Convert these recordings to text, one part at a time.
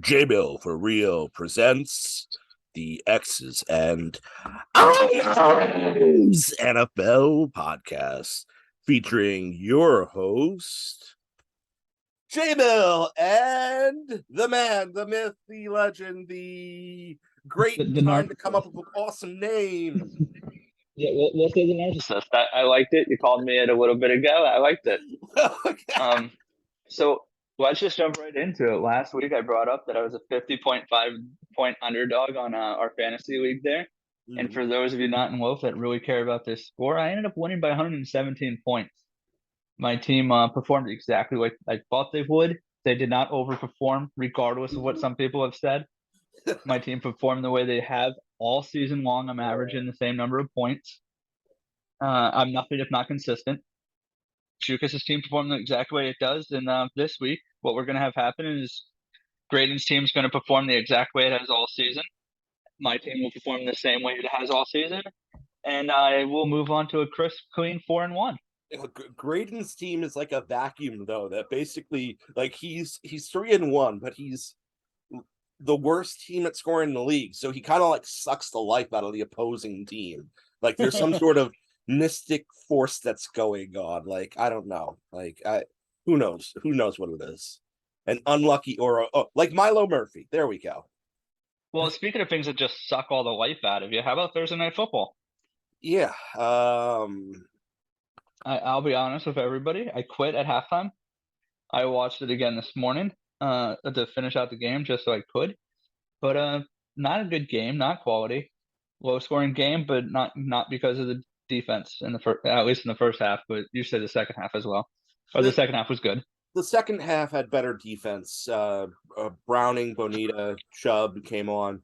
J-Bill for Real presents the X's and O's NFL podcast featuring your host, J-Bill, and the man, the myth, the legend, the great The time to come up narcissist. with an awesome name. Yeah, we'll say the narcissist. I liked it. You called me it a little bit ago. I liked it. Um, so let's just jump right into it. Last week I brought up that I was a 50.5 point underdog on our fantasy league there. And for those of you not in Wolf that really care about this score, I ended up winning by 117 points. My team performed exactly like I thought they would. They did not overperform, regardless of what some people have said. My team performed the way they have all season long. I'm averaging the same number of points. I'm nothing if not consistent. Chukas's team performed the exact way it does. And this week, what we're going to have happen is Graydon's team is going to perform the exact way it has all season. My team will perform the same way it has all season. And I will move on to a crisp, clean 4-1. Graydon's team is like a vacuum, though, that basically, like, he's 3-1, but he's the worst team at scoring in the league. So he kind of like sucks the life out of the opposing team. Like there's some sort of mystic force that's going on. Like, I don't know. Who knows? Who knows what it is? An unlucky or like Milo Murphy. There we go. Well, speaking of things that just suck all the life out of you, how about Thursday Night Football? Yeah. I'll be honest with everybody. I quit at halftime. I watched it again this morning to finish out the game just so I could. But not a good game, not quality. Low scoring game, but not because of the defense in the first, at least in the first half. But you said the second half as well, or the the second half was good. the second half had better defense. Browning, Bonita, Chubb came on.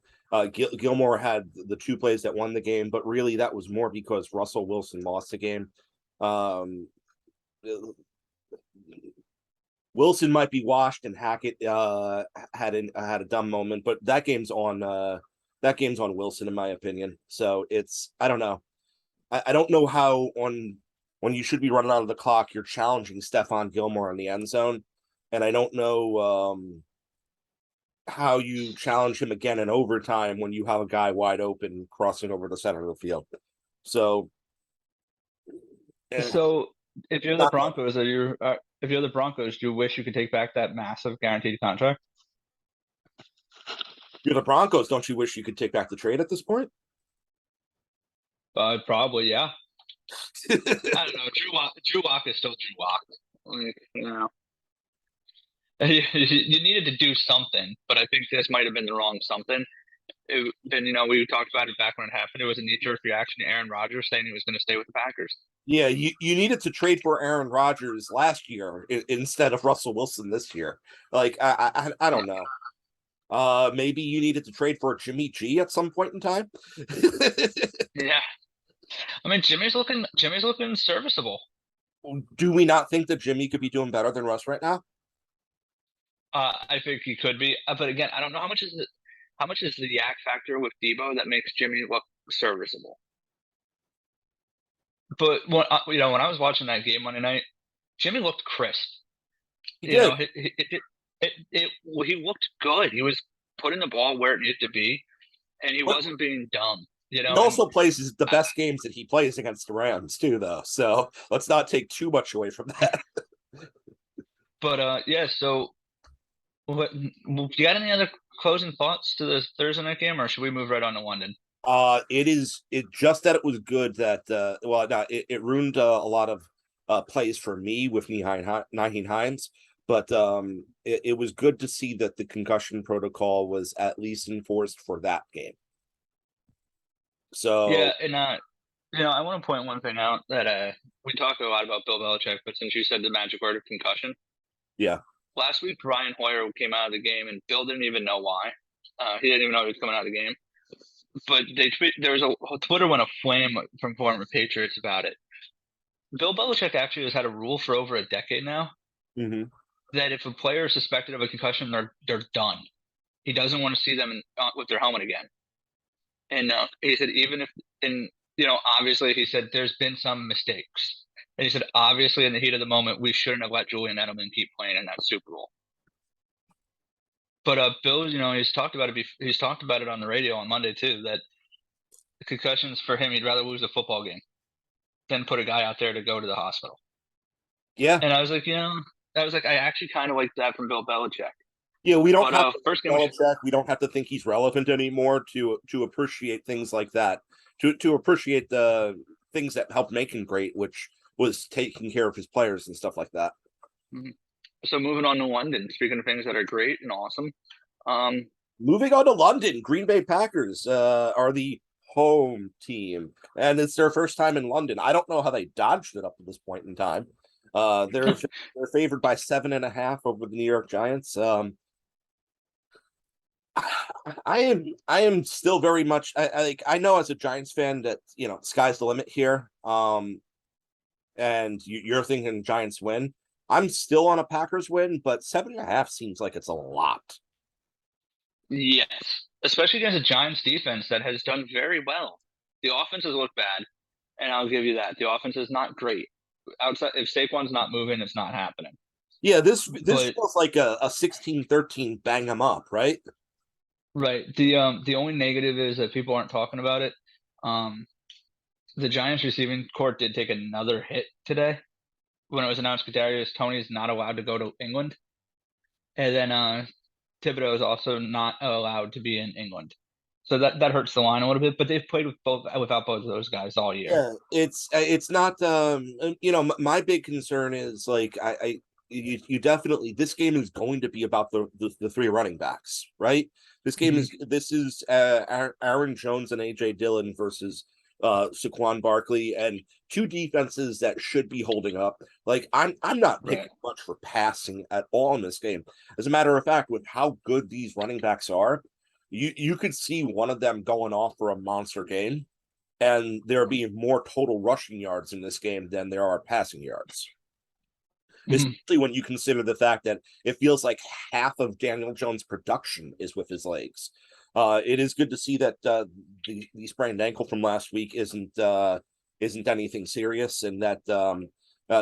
Gilmore had the two plays that won the game, but really that was more because Russell Wilson lost the game. Um, Wilson might be washed, and Hackett had a dumb moment, but that game's on Wilson in my opinion. So it's I don't know. I don't know how when you should be running out of the clock, you're challenging Stephon Gilmore in the end zone, and I don't know how you challenge him again in overtime when you have a guy wide open crossing over the center of the field. So, So if you're the not Broncos, if you're the Broncos, do you wish you could take back that massive guaranteed contract? you're the Broncos. Don't you wish you could take back the trade at this point? Probably, yeah. I don't know. Drew Lock is still Drew Lock. Like, you needed to do something, but I think this might have been the wrong something. Then we talked about it back when it happened. It was a knee-jerk reaction to Aaron Rodgers saying he was going to stay with the Packers. Yeah, you needed to trade for Aaron Rodgers last year instead of Russell Wilson this year. Like I don't know. Maybe you needed to trade for Jimmy G at some point in time. Yeah, I mean Jimmy's looking serviceable. Do we not think that Jimmy could be doing better than Russ right now? I think he could be, but again, I don't know how much is the yak factor with Debo that makes Jimmy look serviceable. But when I was watching that game Monday night, Jimmy looked crisp. He You did. know, he looked good. He was putting the ball where it needed to be, and he But wasn't being dumb. he And also plays the best games that he plays against the Rams too, though. So let's not take too much away from that. yeah. So, do you got any other closing thoughts to the Thursday night game, or should we move right on to London? It just that it was good that no, it ruined a lot of plays for me with Nyheim Hines, but it was good to see that the concussion protocol was at least enforced for that game. So Yeah, and I want to point one thing out that we talk a lot about Bill Belichick, but since you said the magic word of concussion, yeah, last week Brian Hoyer came out of the game, and Bill didn't even know why. He didn't even know he was coming out of the game. But there was a Twitter went aflame from former Patriots about it. Bill Belichick actually has had a rule for over a decade now mm-hmm. that if a player is suspected of a concussion, they're done. He doesn't want to see them with their helmet again. And he said even if obviously he said there's been some mistakes. And he said obviously in the heat of the moment we shouldn't have let Julian Edelman keep playing in that Super Bowl. But Bills, he's talked about it. He's talked about it on the radio on Monday too. That the concussions for him, he'd rather lose a football game than put a guy out there to go to the hospital. Yeah. And I was like, I actually kind of like that from Bill Belichick. Yeah, we don't have to first game Belichick. We don't have to think he's relevant anymore to appreciate things like that. To appreciate the things that helped make him great, which was taking care of his players and stuff like that. Mm-hmm. So moving on to London, speaking of things that are great and awesome. Moving on to London, Green Bay Packers are the home team, and it's their first time in London. I don't know how they dodged it up to this point in time. They're favored by 7.5 over the New York Giants. I am still very much I know as a Giants fan that sky's the limit here. And you're thinking Giants win. I'm still on a Packers win, but 7.5 seems like it's a lot. Yes, especially against a Giants defense that has done very well. The offense has looked bad, and I'll give you that. The offense is not great. Outside, if Saquon's not moving, it's not happening. Yeah, this feels like a 16-13 bang them up, right? Right. The only negative is that people aren't talking about it. The Giants receiving court did take another hit today when it was announced Kadarius Toney is not allowed to go to England, and then Thibodeau is also not allowed to be in England. So that hurts the line a little bit, but they've played without both of those guys all year. Yeah, it's not my big concern is like you definitely, this game is going to be about the three running backs, right? This game is Aaron Jones and AJ Dillon versus Saquon Barkley, and two defenses that should be holding up. Like I'm not picking much for passing at all in this game. As a matter of fact, with how good these running backs are, you could see one of them going off for a monster game, and there being more total rushing yards in this game than there are passing yards. Especially when you consider the fact that it feels like half of Daniel Jones' production is with his legs. It is good to see that the sprained ankle from last week isn't anything serious, and that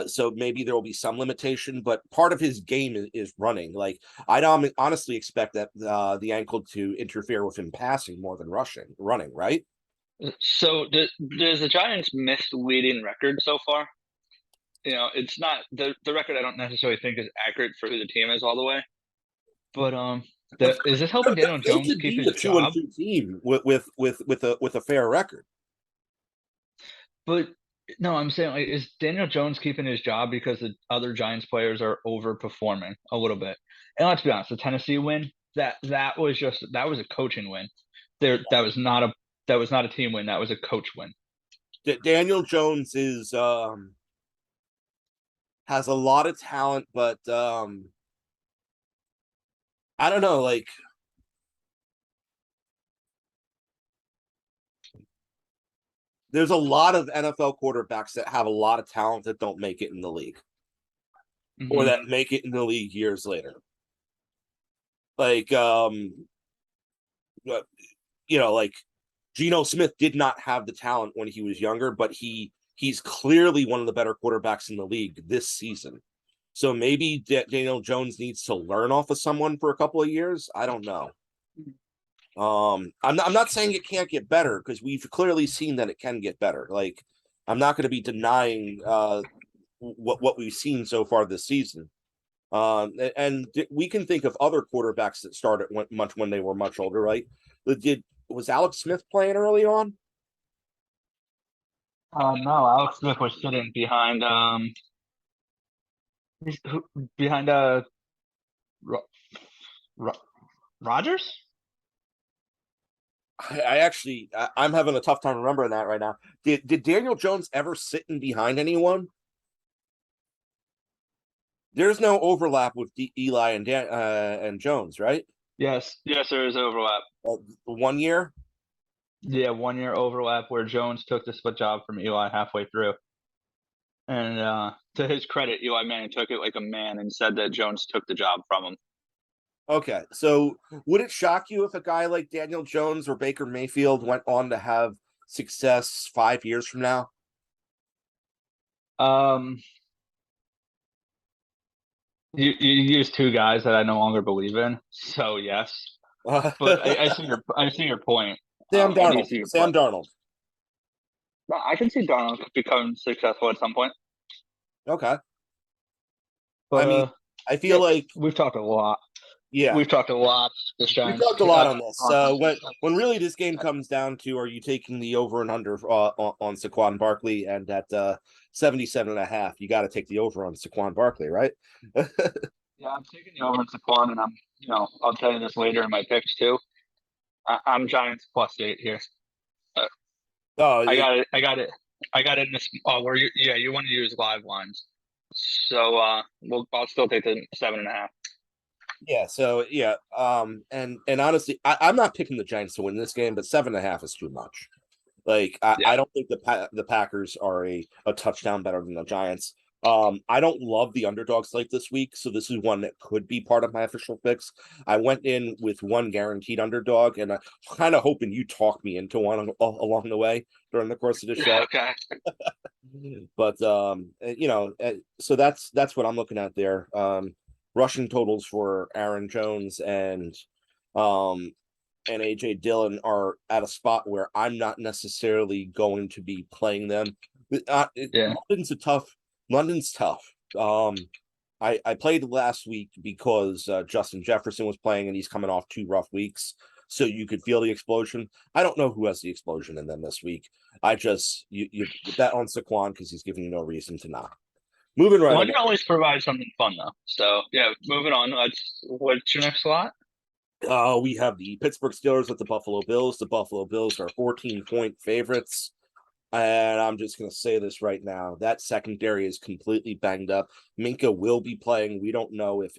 so maybe there will be some limitation, but part of his game is running. Like I'd honestly expect that the ankle to interfere with him passing more than running, right? So does the Giants misleading record so far? It's not the record. I don't necessarily think is accurate for who the team is all the way. But is this helping Daniel Jones keep his job? 2-2 team with a fair record. But no, I'm saying, like, is Daniel Jones keeping his job because the other Giants players are overperforming a little bit? And let's be honest, the Tennessee win, that was a coaching win. That was not a team win. That was a coach win. Daniel Jones has a lot of talent, but I don't know, like there's a lot of NFL quarterbacks that have a lot of talent that don't make it in the league, or that make it in the league years later. Like like Geno Smith did not have the talent when he was younger, but he's clearly one of the better quarterbacks in the league this season. So maybe Daniel Jones needs to learn off of someone for a couple of years. I don't know. I'm not saying it can't get better, because we've clearly seen that it can get better. Like I'm not going to be denying what we've seen so far this season. And we can think of other quarterbacks that started when they were much older, right? Was Alex Smith playing early on? No, Alex Smith was sitting behind Rodgers. I'm having a tough time remembering that right now. Did Daniel Jones ever sit in behind anyone? There's no overlap with Eli and Jones, right? Yes, there is overlap. 1 year. Yeah, 1 year overlap where Jones took the split job from Eli halfway through. And to his credit, Eli Manning took it like a man and said that Jones took the job from him. Okay, so would it shock you if a guy like Daniel Jones or Baker Mayfield went on to have success 5 years from now? You use two guys that I no longer believe in, so yes. But I see your point. Sam I do Darnold. see your Sam point. Darnold. No, I can see Darnold become successful at some point. Okay. I But mean, I feel yeah, like we've talked a lot. yeah, We've talked a lot. This we Giants talked a lot on this. offense. When really this game comes down to, are you taking the over and under on Saquon Barkley, and at 77.5, you got to take the over on Saquon Barkley, right? Yeah, I'm taking the over in Saquon, and I'll tell you this later in my picks too. I'm Giants +8 here. Uh, Oh, I got it. I got it. I got it in this. Where you want to use live lines, so I'll still take the 7.5. yeah. So yeah. And honestly, I'm not picking the Giants to win this game, but 7.5 is too much. Like Yeah, I don't think the Packers are a touchdown better than the Giants. I don't love the underdog slate this week, so this is one that could be part of my official picks. I went in with one guaranteed underdog, and I'm kind of hoping you talk me into one along the way during the course of the show. okay. But so that's what I'm looking at there. Rushing totals for Aaron Jones um and AJ Dillon are at a spot where I'm not necessarily going to be playing them. Yeah. London's tough. I played last week because Justin Jefferson was playing and he's coming off 2 rough weeks. So you could feel the explosion. I don't know who has the explosion in them this week. I just you bet on Saquon because he's giving you no reason to not. Moving right London along. always provides something fun though. So yeah, moving on. What's your next slot? We have the Pittsburgh Steelers at the Buffalo Bills. The Buffalo Bills are 14-point favorites. And I'm just going to say this right now. That secondary is completely banged up. Minka will be playing. We don't know if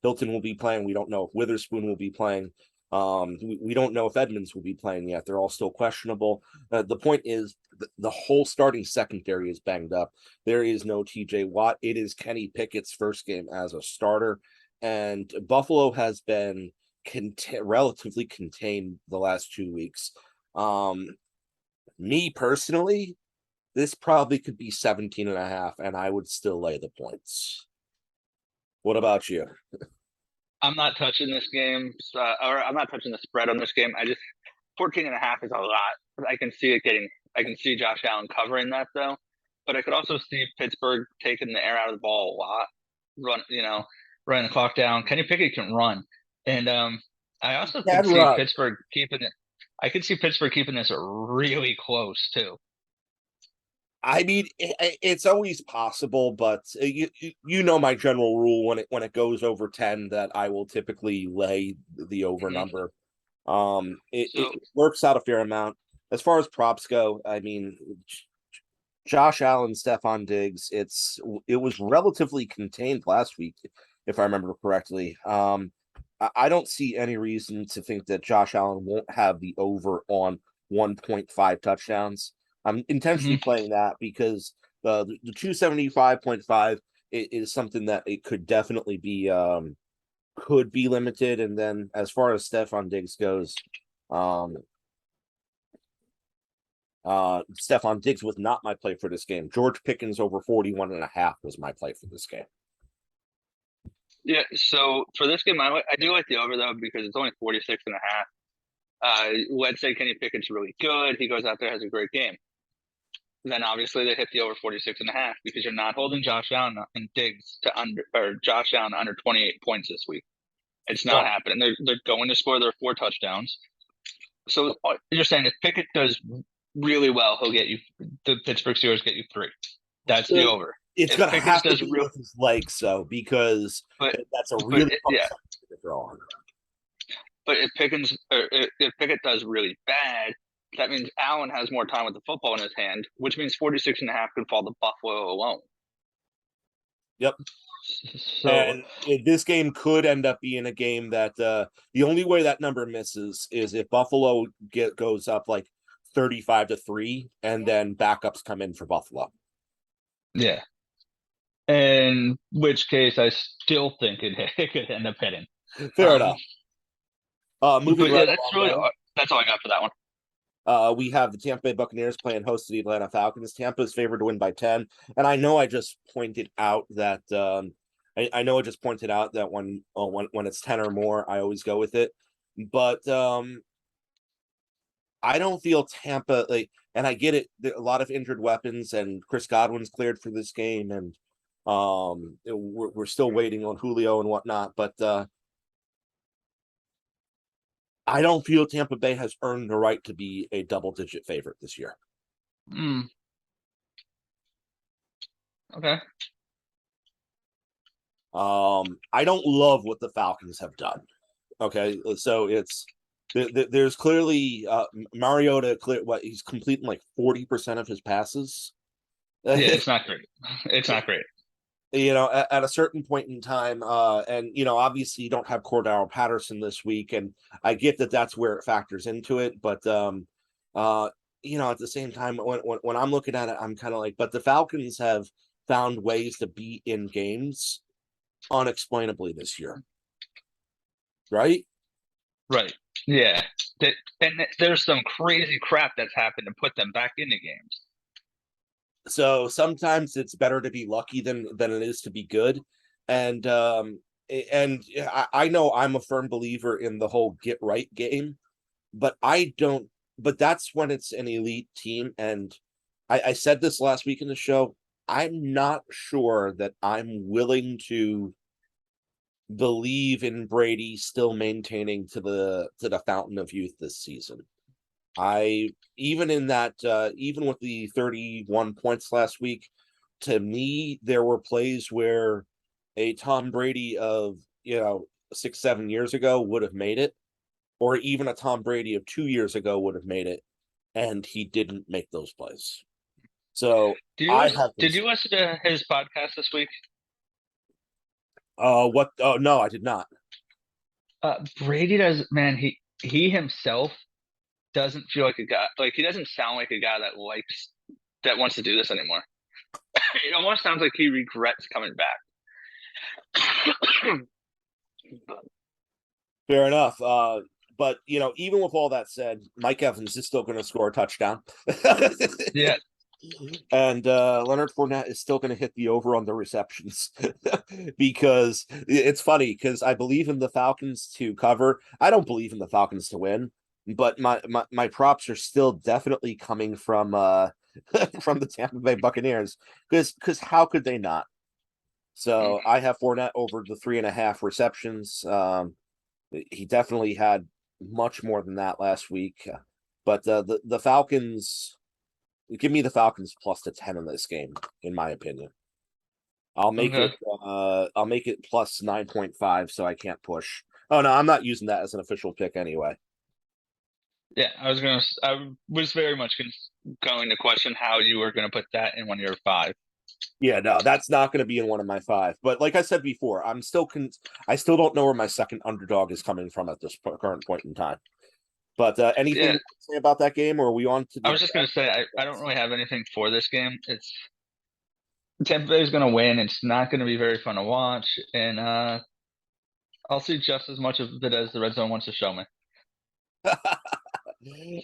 Hilton will be playing. We don't know if Witherspoon will be playing. We don't know if Edmonds will be playing yet. They're all still questionable. The point is the whole starting secondary is banged up. There is no TJ Watt. It is Kenny Pickett's first game as a starter. And Buffalo has been relatively contained the last 2 weeks. Me personally, this probably could be 17.5, and I would still lay the points. What about you? I'm not touching this game, or I'm not touching the spread on this game. 14.5 is a lot. I can see Josh Allen covering that though, but I could also see Pittsburgh taking the air out of the ball a lot, running the clock down. Kenny Pickett can run, and I also could Can see run. Pittsburgh keeping it. I could see Pittsburgh keeping this really close too. I mean, it's always possible, but you know my general rule when it goes over 10 that I will typically lay the over Mhm. number. So It works out a fair amount. As far as props go, I mean, Josh Allen, Stephon Diggs, it was relatively contained last week, if I remember correctly. I don't see any reason to think that Josh Allen won't have the over on 1.5 touchdowns. I'm intentionally mhm. playing that because the 275.5 is something that it could definitely be could be limited. And then as far as Stephon Diggs goes, um, Stephon Diggs was not my play for this game. George Pickens over 41.5 was my play for this game. Yeah, so for this game, I do like the over though because it's only 46.5. Let's say Kenny Pickett's really good. He goes out there, has a great game. Then obviously they hit the over 46.5 because you're not holding Josh Allen and Diggs to Josh Allen under 28 points this week. It's not No, happening. They're going to score their 4 touchdowns. So you're saying if Pickett does really well, he'll get you the Pittsburgh Steelers get you 3. That's the over. it's If going to Pickens have to does be real, with his legs, though, because but that's a but really tough yeah, side to throw on. but if Pickett does really bad, that means Allen has more time with the football in his hand, which means 46.5 could fall to Buffalo alone. Yep. So And this game could end up being a game that the only way that number misses is if Buffalo goes up like 35-3, and then backups come in for Buffalo. yeah, in which case I still think it could end up hitting. Fair enough. Moving But yeah, right along there. that's all I got for that one. We have the Tampa Bay Buccaneers playing host to the Atlanta Falcons. Tampa is favored to win by 10. And I know I just pointed out that I know I just pointed out that when it's 10 or more, I always go with it. But I don't feel Tampa and I get it. There are a lot of injured weapons, and Chris Godwin's cleared for this game, and we're still waiting on Julio and whatnot. But I don't feel Tampa Bay has earned the right to be a double-digit favorite this year. Okay. I don't love what the Falcons have done. Okay, so there's clearly Mariota. He's completing like 40% of his passes. Yeah, it's not great. It's not great. At a certain point in time, and obviously you don't have Cordell Patterson this week, and I get that that's where it factors into it. But at the same time, when I'm looking at it, I'm kind of like, but the Falcons have found ways to be in games unexplainably this year, right? Right. Yeah. And there's some crazy crap that's happened to put them back into games. So sometimes it's better to be lucky than it is to be good. And I know I'm a firm believer in the whole get right game, but that's when it's an elite team. And I said this last week in the show. I'm not sure that I'm willing to believe in Brady still maintaining to the fountain of youth this season. Even with the 31 points last week, to me, there were plays where a Tom Brady of 6-7 years ago would have made it, or even a Tom Brady of 2 years ago would have made it, and he didn't make those plays. So did you listen to his podcast this week? What? Oh no, I did not. Brady does, man. He himself doesn't feel like a guy. Like, he doesn't sound like a guy that wants to do this anymore. It almost sounds like he regrets coming back. Fair enough. But even with all that said, Mike Evans is still going to score a touchdown. Yeah. And Leonard Fournette is still going to hit the over on the receptions because it's funny because I believe in the Falcons to cover. I don't believe in the Falcons to win, but my props are still definitely coming from from the Tampa Bay Buccaneers because how could they not? So I have Fournette over the 3.5 receptions. He definitely had much more than that last week, but the Falcons. Give me the Falcons plus the 10 in this game, in my opinion. I'll make it plus 9.5, so I can't push. Oh no, I'm not using that as an official pick anyway. Yeah, I was very much going to question how you were going to put that in one of your 5. Yeah, no, that's not going to be in one of my 5. But like I said before, I still don't know where my second underdog is coming from at this current point in time. But anything to say about that game, or are we on to? I was just going to say I don't really have anything for this game. It's Tampa Bay is going to win. It's not going to be very fun to watch, and I'll see just as much of it as the red zone wants to show me.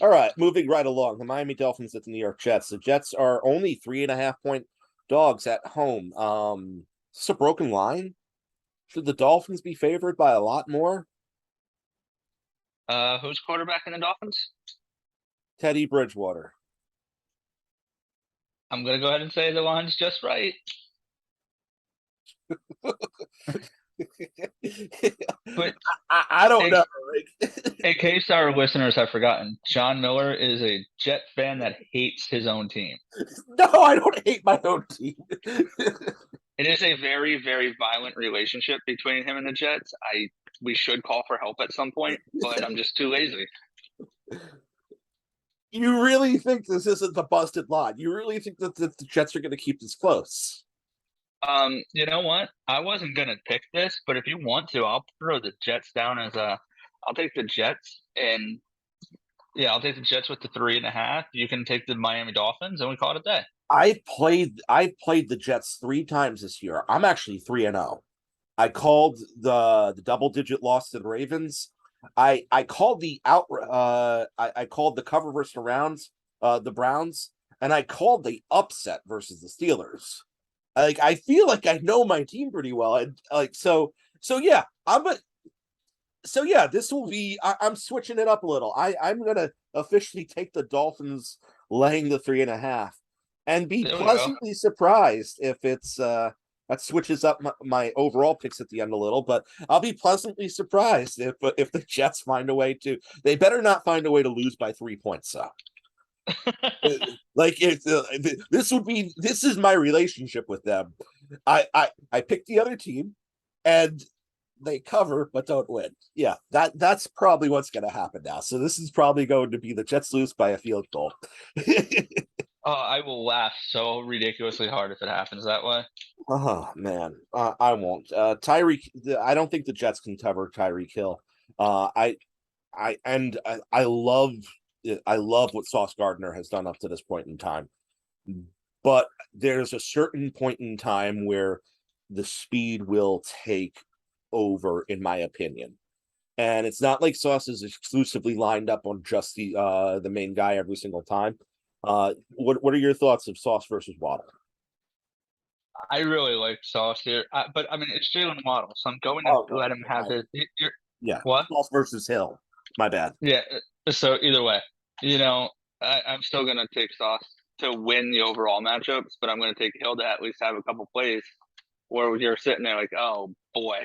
All right, moving right along. The Miami Dolphins at the New York Jets. The Jets are only 3.5-point dogs at home. It's a broken line. Should the Dolphins be favored by a lot more? Who's quarterback in the Dolphins? Teddy Bridgewater. I'm going to go ahead and say the line's just right. But I don't know. In case our listeners have forgotten, John Miller is a Jet fan that hates his own team. No, I don't hate my own team. It is a very, very violent relationship between him and the Jets. We should call for help at some point, but I'm just too lazy. You really think this isn't the busted line? You really think that the Jets are going to keep this close? You know what? I wasn't going to pick this, but if you want to, I'll throw the Jets down I'll take the Jets I'll take the Jets with the 3.5. You can take the Miami Dolphins, and we call it a day. I played the Jets 3 times this year. I'm actually 3-0. I called the double-digit loss to the Ravens. I called the I called the cover versus the Browns, and I called the upset versus the Steelers. I feel like I know my team pretty well, and yeah, this will be. I'm switching it up a little. I'm gonna officially take the Dolphins laying the 3.5, and be There we go. pleasantly surprised if it's that switches up my overall picks at the end a little. But I'll be pleasantly surprised if the Jets find a way to. They better not find a way to lose by 3 points. So. Like this is my relationship with them. I pick the other team, and they cover but don't win. Yeah, that's probably what's going to happen now. So this is probably going to be the Jets lose by a field goal. Oh, I will laugh so ridiculously hard if it happens that way. Oh man, I won't. Tyreek, I don't think the Jets can cover Tyreek Hill. I love what Sauce Gardner has done up to this point in time, but there's a certain point in time where the speed will take over, in my opinion. And it's not like Sauce is exclusively lined up on just the main guy every single time. What are your thoughts of Sauce versus Waddle? I really like Sauce here, but I mean it's Jalen Waddle, so I'm going to let him have his. Yeah, What? Sauce versus Hill. My bad. Yeah. So either way, I'm still going to take Sauce to win the overall matchups, but I'm going to take Hill to at least have a couple plays where you're sitting there like, oh boy,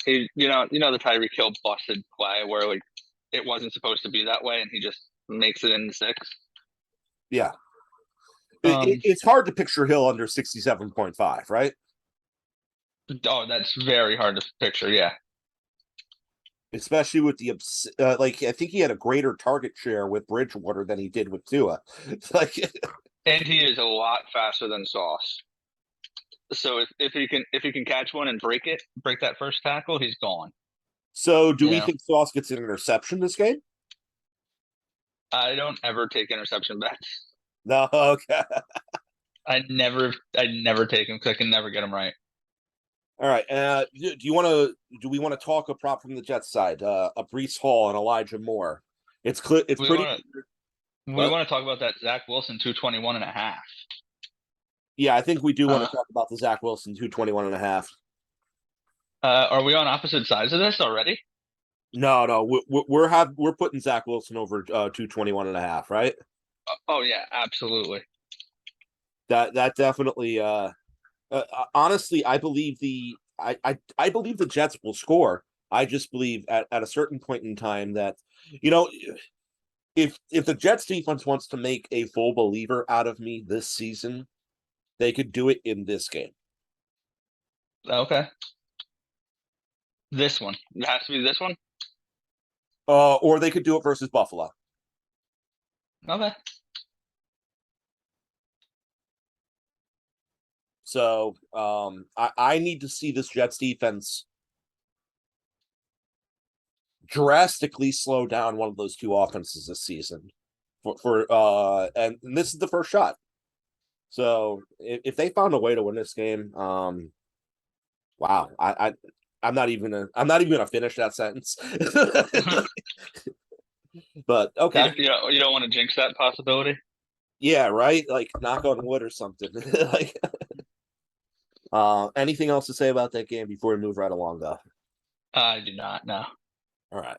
the Tyreek Hill busted play where like it wasn't supposed to be that way, and he just makes it into 6. Yeah. It's hard to picture Hill under 67.5, right? Oh, that's very hard to picture. Yeah. Especially with the I think he had a greater target share with Bridgewater than he did with Tua. And he is a lot faster than Sauce. So if he can catch one and break that first tackle, he's gone. So do we think Sauce gets an interception this game? I don't ever take interception bets. No, okay. I never take him because I can never get him right. All right. Do we want to talk a prop from the Jets side? A Breece Hall and Elijah Moore. It's clear. It's we pretty. We want to talk about that Zach Wilson 221.5. Yeah, I think we do want to talk about the Zach Wilson 221.5. Are we on opposite sides of this already? No, we're putting Zach Wilson over 221.5, right? Oh yeah, absolutely. That definitely. Honestly, I believe I believe the Jets will score. I just believe at a certain point in time that if the Jets defense wants to make a full believer out of me this season, they could do it in this game. Okay. This one. It has to be this one? Or they could do it versus Buffalo. Okay. So I need to see this Jets defense drastically slow down one of those two offenses this season. And this is the first shot. So if they found a way to win this game, wow, I'm not even gonna finish that sentence. But okay, you don't want to jinx that possibility. Yeah, right. Like knock on wood or something. Like, anything else to say about that game before we move right along, though? I do not know. All right,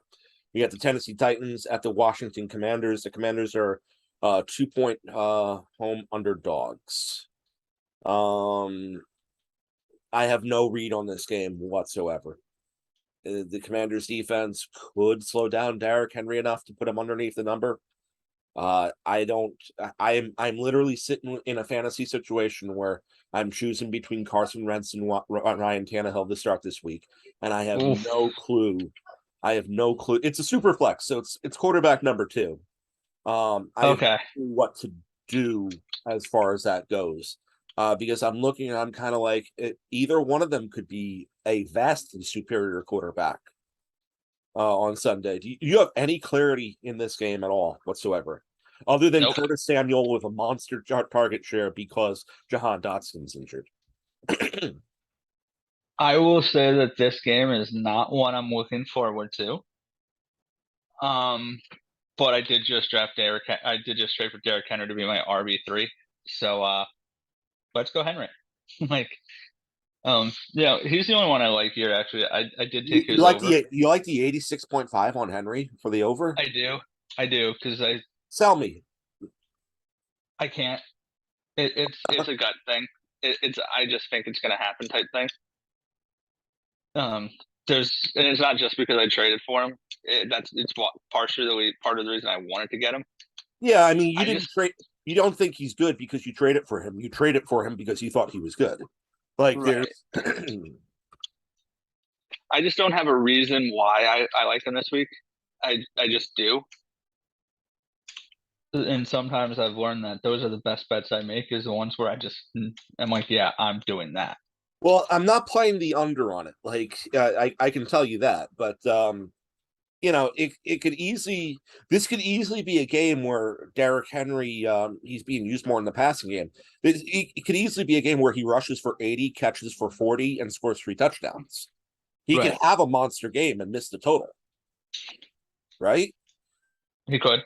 we got the Tennessee Titans at the Washington Commanders. The Commanders are 2-point home underdogs. I have no read on this game whatsoever. The Commanders defense could slow down Derrick Henry enough to put him underneath the number. I'm literally sitting in a fantasy situation where I'm choosing between Carson Wentz and Ryan Tannehill to start this week, and I have no clue. It's a super flex, so it's quarterback number 2. I have no clue what to do as far as that goes. Because I'm looking and I'm kind of like either one of them could be a vastly superior quarterback on Sunday. Do you have any clarity in this game at all whatsoever? Other than Curtis Samuel with a monster target share because Jahan Dotson's injured. I will say that this game is not one I'm looking forward to. But I did just draft Derrick. I did just trade for Derrick Henry to be my RB3. So let's go Henry. Like, he's the only one I like here. Actually, I did take You his like over. the 86.5 on Henry for the over? I do, because Sell me. I can't. It's a gut thing. I just think it's gonna happen type thing. Um, and it's not just because I traded for him. It's partially part of the reason I wanted to get him. Yeah, I mean, you I didn't just trade. You don't think he's good because you traded for him. You traded for him because you thought he was good. Like right. there's I just don't have a reason why I like him this week. I just do. And sometimes I've learned that those are the best bets I make is the ones where I'm like, yeah, I'm doing that. well, I'm not playing the under on it. Like I can tell you that, but it could easily could easily be a game where Derrick Henry he's being used more in the passing game. It could easily be a game where he rushes for 80, catches for 40, and scores 3 touchdowns. He could Right. have a monster game and miss the total, right? He could.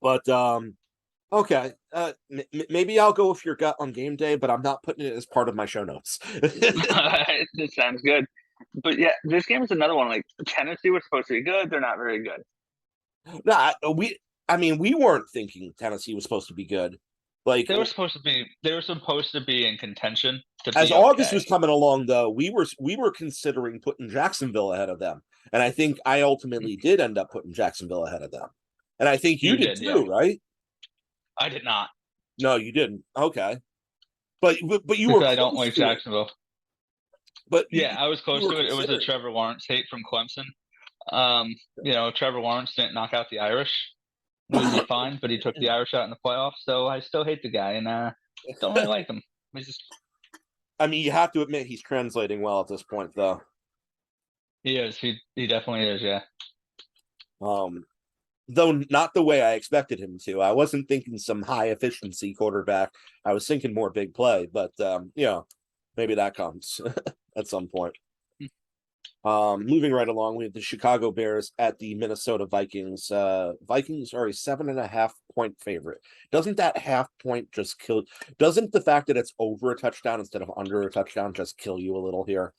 But okay, maybe I'll go with your gut on game day, but I'm not putting it as part of my show notes. It sounds good. But yeah, this game is another one. Like Tennessee was supposed to be good, they're not very good. Nah, we weren't thinking Tennessee was supposed to be good. Like They were supposed to be in contention to as be August okay. was coming along, though, we were considering putting Jacksonville ahead of them, and I think I ultimately did end up putting Jacksonville ahead of them, and I think you You did did, yeah. too, right? I did not. No, you didn't. Okay, but you were Because I don't close like to it. Jacksonville. But Yeah, I was you close were to it. It was a considering. Trevor Lawrence hate from Clemson. Trevor Lawrence didn't knock out the Irish. We would be fine, but he took the Irish out in the playoffs, so I still hate the guy and don't really like him. He's just I mean, you have to admit he's translating well at this point, though. he is. He definitely is, yeah. Um, though not the way I expected him to. I wasn't thinking some high efficiency quarterback. I was thinking more big play, but maybe that comes at some point. Moving right along, we have the Chicago Bears at the Minnesota Vikings. Vikings are a 7.5 point favorite. Doesn't that half point just kill? Doesn't the fact that it's over a touchdown instead of under a touchdown just kill you a little here?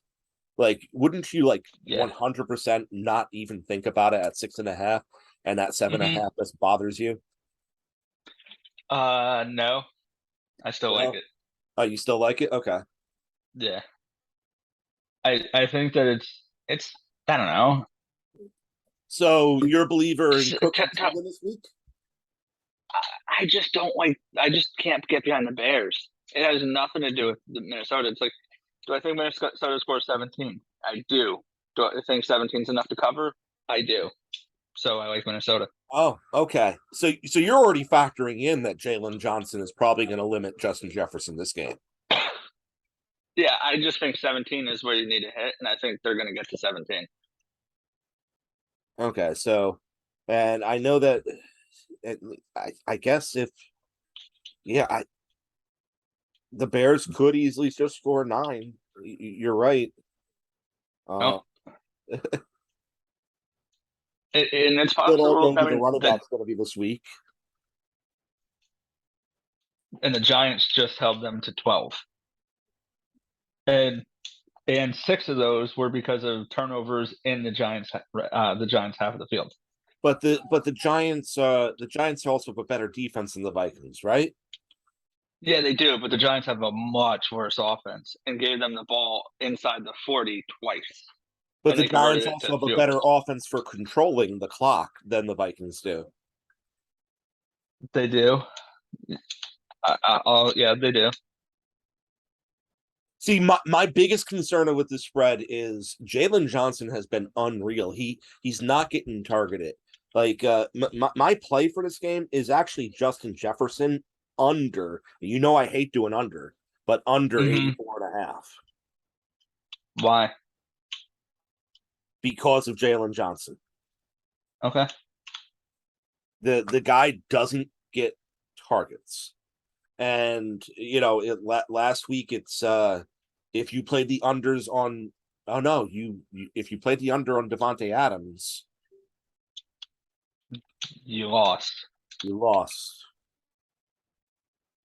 Like, wouldn't you Yeah. 100% not even think about it at 6.5, and that 7.5 just bothers you? No, I still like No. it. Oh, you still like it? Okay. Yeah. I think that it's I don't know. So you're a believer in T- Cook t- and t- Thielen this week? I just don't like. I just can't get behind the Bears. It has nothing to do with Minnesota. It's like, do I think Minnesota scores 17? I do. Do I think 17 is enough to cover? I do. So I like Minnesota. Oh, okay. So you're already factoring in that Jalen Johnson is probably going to limit Justin Jefferson this game. Yeah, I just think 17 is where you need to hit, and I think they're going to get to 17. Okay, so, and I know that I guess if the Bears could easily just score 9. You're right. Oh, and it's Still don't possible. know I who the mean, running back's going to be this week. and the Giants just held them to 12, and 6 of those were because of turnovers in the Giants half of the field. But the Giants also have a better defense than the Vikings, right? Yeah, they do, but the Giants have a much worse offense and gave them the ball inside the 40 twice, But and the they converted Giants it to also have a field. better offense for controlling the clock than the Vikings do. They do. Yeah, they do. See, my biggest concern with the spread is Jalen Johnson has been unreal. He's not getting targeted. Like my play for this game is actually Justin Jefferson under. I hate doing under, but under Mm-hmm. 84.5 Why? because of Jalen Johnson. Okay. The guy doesn't get targets. And last week it's if you played the unders on if you played the under on Devontae Adams, You lost. you lost.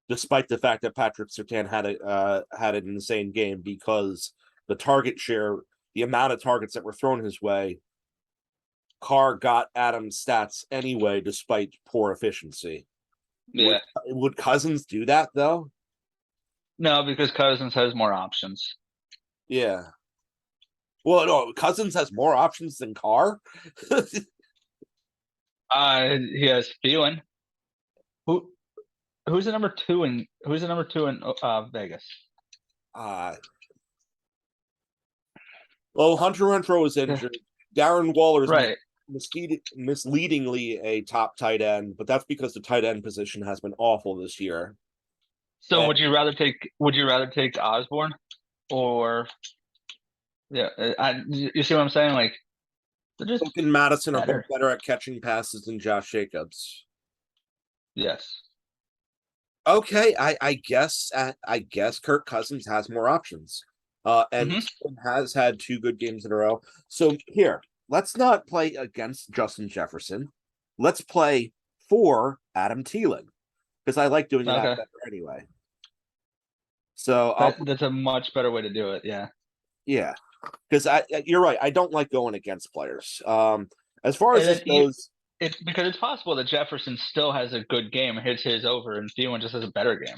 despite the fact that Patrick Surtain had an insane game, because the target share, the amount of targets that were thrown his way, Carr got Adams' stats anyway, despite poor efficiency. Yeah. Would Cousins do that though? No, because Cousins has more options. Yeah. Well, no, Cousins has more options than Carr. He has Thielen. Who's the number two in Vegas? Well, Hunter Renfrow was injured. Darren Waller's right. misleadingly a top tight end, but that's because the tight end position has been awful this year. So would you rather take Osborne or you see what I'm saying? Like, Cook and Madison better. are both better at catching passes than Josh Jacobs. Yes. Okay, I guess Kirk Cousins has more options. And has had 2 good games in a row. So here, let's not play against Justin Jefferson. Let's play for Adam Thielen, because I like doing that better anyway. So that's a much better way to do it. Yeah. Yeah, because you're right. I don't like going against players. As far as this goes, it's because it's possible that Jefferson still has a good game, hits his over, and Thielen just has a better game.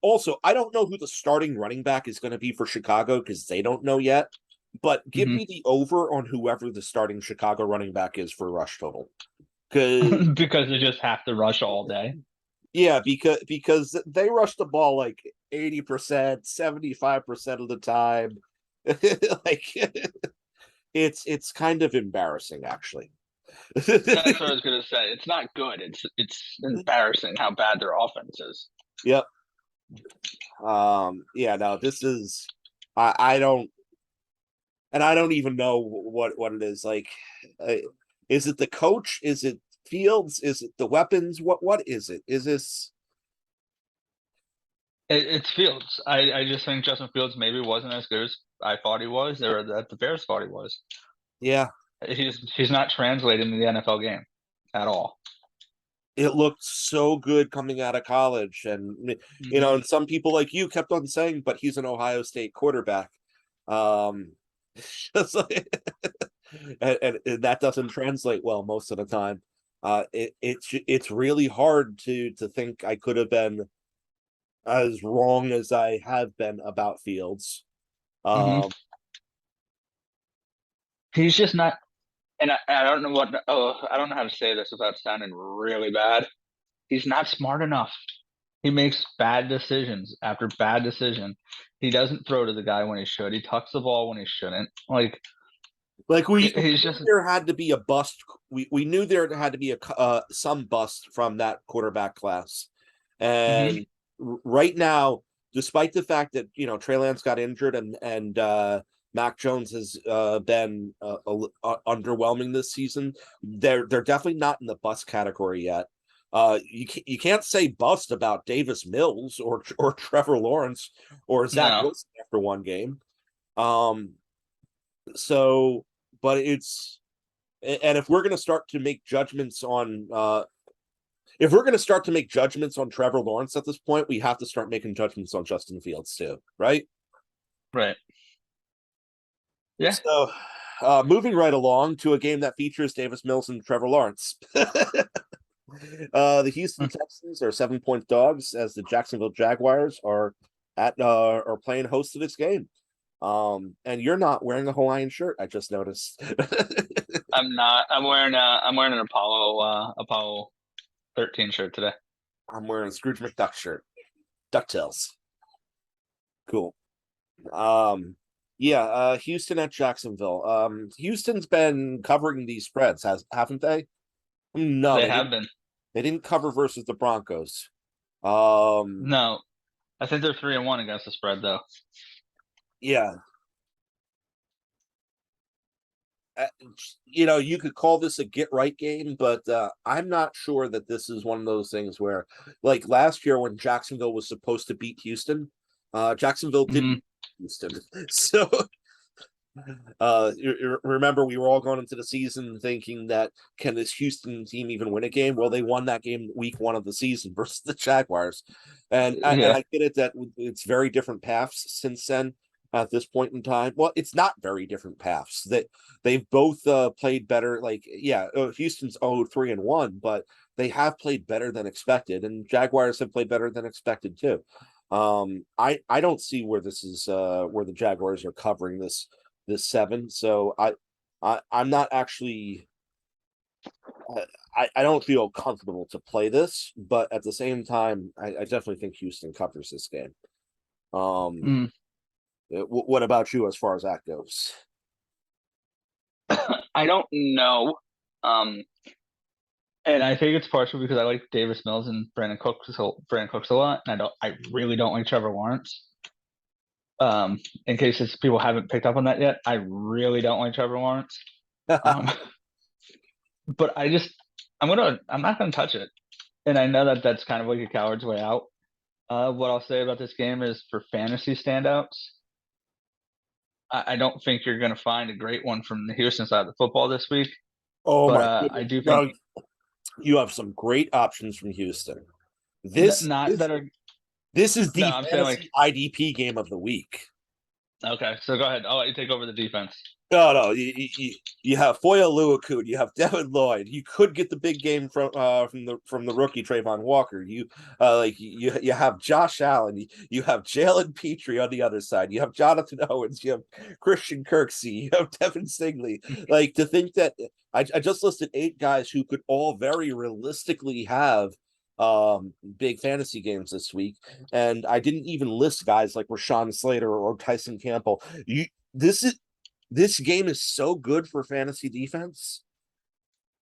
Also, I don't know who the starting running back is going to be for Chicago, because they don't know yet. But give me the over on whoever the starting Chicago running back is for rush total. Because they just have to rush all day. Yeah, because they rush the ball like 80%, 75% of the time. Like, it's kind of embarrassing, actually. That's what I was gonna say. It's not good. It's embarrassing how bad their offense is. Yep. Yeah, no, this is I don't even know what it is. Like, is it the coach? Is it Fields? Is it the weapons? What is it? Is this? It's Fields. I just think Justin Fields maybe wasn't as good as I thought he was, or that the Bears thought he was. Yeah, he's not translating to the NFL game at all. It looked so good coming out of college, and and some people like you kept on saying, but he's an Ohio State quarterback. Just like, and that doesn't translate well most of the time. It's really hard to think I could have been as wrong as I have been about Fields. He's just not, and I don't know I don't know how to say this without sounding really bad. He's not smart enough. He makes bad decisions after bad decision. He doesn't throw to the guy when he should. He tucks the ball when he shouldn't. Like there had to be a bust. We knew there had to be some bust from that quarterback class, and right now, despite the fact that Trey Lance got injured and Mac Jones has been underwhelming this season, they're definitely not in the bust category yet. You can't say bust about Davis Mills or Trevor Lawrence or Zach Wilson after one game. So, but it's, and if we're going to start to make judgments on Trevor Lawrence at this point, we have to start making judgments on Justin Fields too, right? Right. Yeah. So, moving right along to a game that features Davis Mills and Trevor Lawrence. The Houston Texans are 7-point dogs as the Jacksonville Jaguars are playing host to this game. And you're not wearing a Hawaiian shirt, I just noticed. I'm not. I'm wearing an Apollo 13 shirt today. I'm wearing a Scrooge McDuck shirt. DuckTales. Cool. Houston at Jacksonville. Houston's been covering these spreads, haven't they? No, they have been. They didn't cover versus the Broncos. No, I think they're 3-1 against the spread, though. Yeah. You could call this a get right game, but I'm not sure that this is one of those things where, like last year when Jacksonville was supposed to beat Houston, Jacksonville didn't beat Houston. So Remember, we were all going into the season thinking that can this Houston team even win a game? Well, they won that game week 1 of the season versus the Jaguars, and Yeah. I get it that it's very different paths since then. At this point in time, well, it's not very different paths. That they've both played better. Like, yeah, Houston's 3-1, but they have played better than expected, and Jaguars have played better than expected too. I don't see where this is where the Jaguars are covering this 7. So I'm not actually I don't feel comfortable to play this, but at the same time, I definitely think Houston covers this game. Mm. What about you as far as that goes? I don't know. And I think it's partially because I like Davis Mills and Brandon Cooks a lot, and I really don't like Trevor Lawrence. In case people haven't picked up on that yet, I really don't like Trevor Lawrence. Um, but I'm not gonna touch it, and I know that that's kind of like a coward's way out. What I'll say about this game is for fantasy standouts, I don't think you're gonna find a great one from the Houston side of the football this week. Oh But my I goodness. do think No, you have some great options from Houston. This not this that are this is no. the I'm saying like fantasy IDP game of the week. okay. So go ahead. I'll let you take over the defense. No, you have Foya Luakun, you have Devin Lloyd. You could get the big game from the rookie Trayvon Walker. You have Josh Allen. You have Jalen Petrie on the other side. You have Jonathan Owens. You have Christian Kirksey. You have Devin Stingley. Like, to think that I just listed 8 guys who could all very realistically have big fantasy games this week, and I didn't even list guys like Rashawn Slater or Tyson Campbell. This is this game is so good for fantasy defense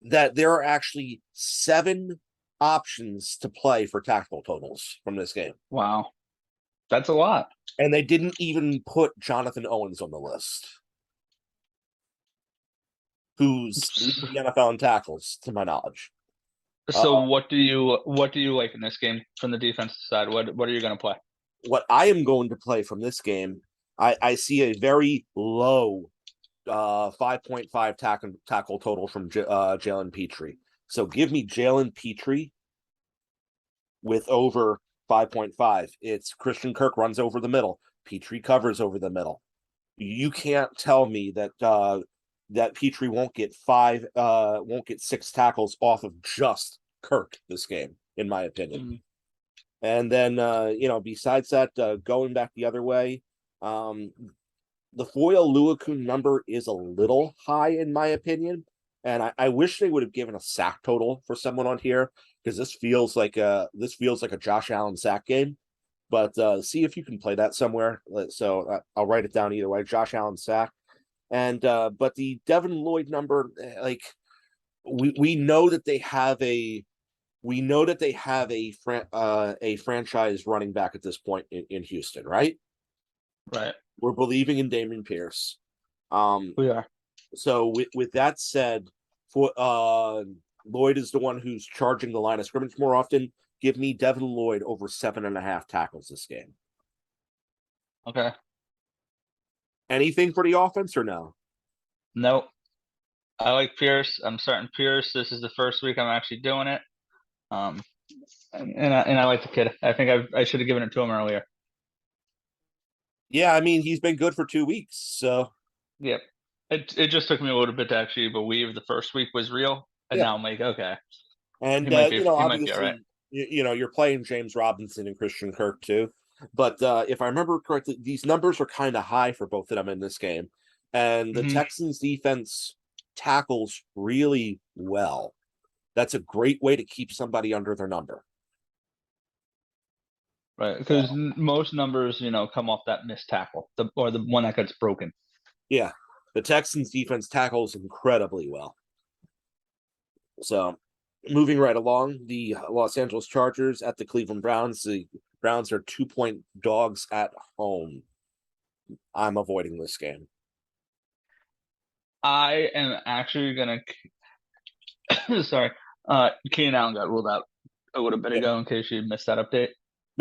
that there are actually 7 options to play for tactical totals from this game. Wow, that's a lot. And they didn't even put Jonathan Owens on the list, who's leading the NFL in tackles, to my knowledge. So what do you like in this game from the defensive side? What are you going to play? What I am going to play from this game, I see a very low 5.5 tackle total from Jalen Petrie. So give me Jalen Petrie with over 5.5. It's Christian Kirk runs over the middle. Petrie covers over the middle. You can't tell me that that Petrie won't get 6 tackles off of just Kirk this game, in my opinion. Mm-hmm. And then besides that, going back the other way, the Foya Luakun number is a little high in my opinion, and I wish they would have given a sack total for someone on here, because this feels like a Josh Allen sack game. But see if you can play that somewhere. So I'll write it down either way. Josh Allen sack, and but the Devin Lloyd number, like we know that they have a a franchise running back at this point in Houston, right? Right. We're believing in Dameon Pierce. We are. So with that said, for Lloyd is the one who's charging the line of scrimmage more often. Give me Devin Lloyd over 7.5 tackles this game. Okay. Anything for the offense or no? Nope. I like Pierce. I'm starting Pierce. This is the first week I'm actually doing it. And I like the kid. I think I should have given it to him earlier. Yeah, I mean, he's been good for 2 weeks, so Yep. It just took me a little bit to actually believe the first week was real, and yeah. now I'm like, okay, And he might be all obviously, right. You're playing James Robinson and Christian Kirk too. But if I remember correctly, these numbers are kind of high for both of them in this game. And the Texans defense tackles really well. That's a great way to keep somebody under their number. Right, because most numbers, come off that missed tackle, or the one that gets broken. Yeah, the Texans defense tackles incredibly well. So, moving right along, the Los Angeles Chargers at the Cleveland Browns. The Browns are 2-point dogs at home. I'm avoiding this game. I am actually gonna. Sorry, Keenan Allen got ruled out a little bit ago in case you missed that update.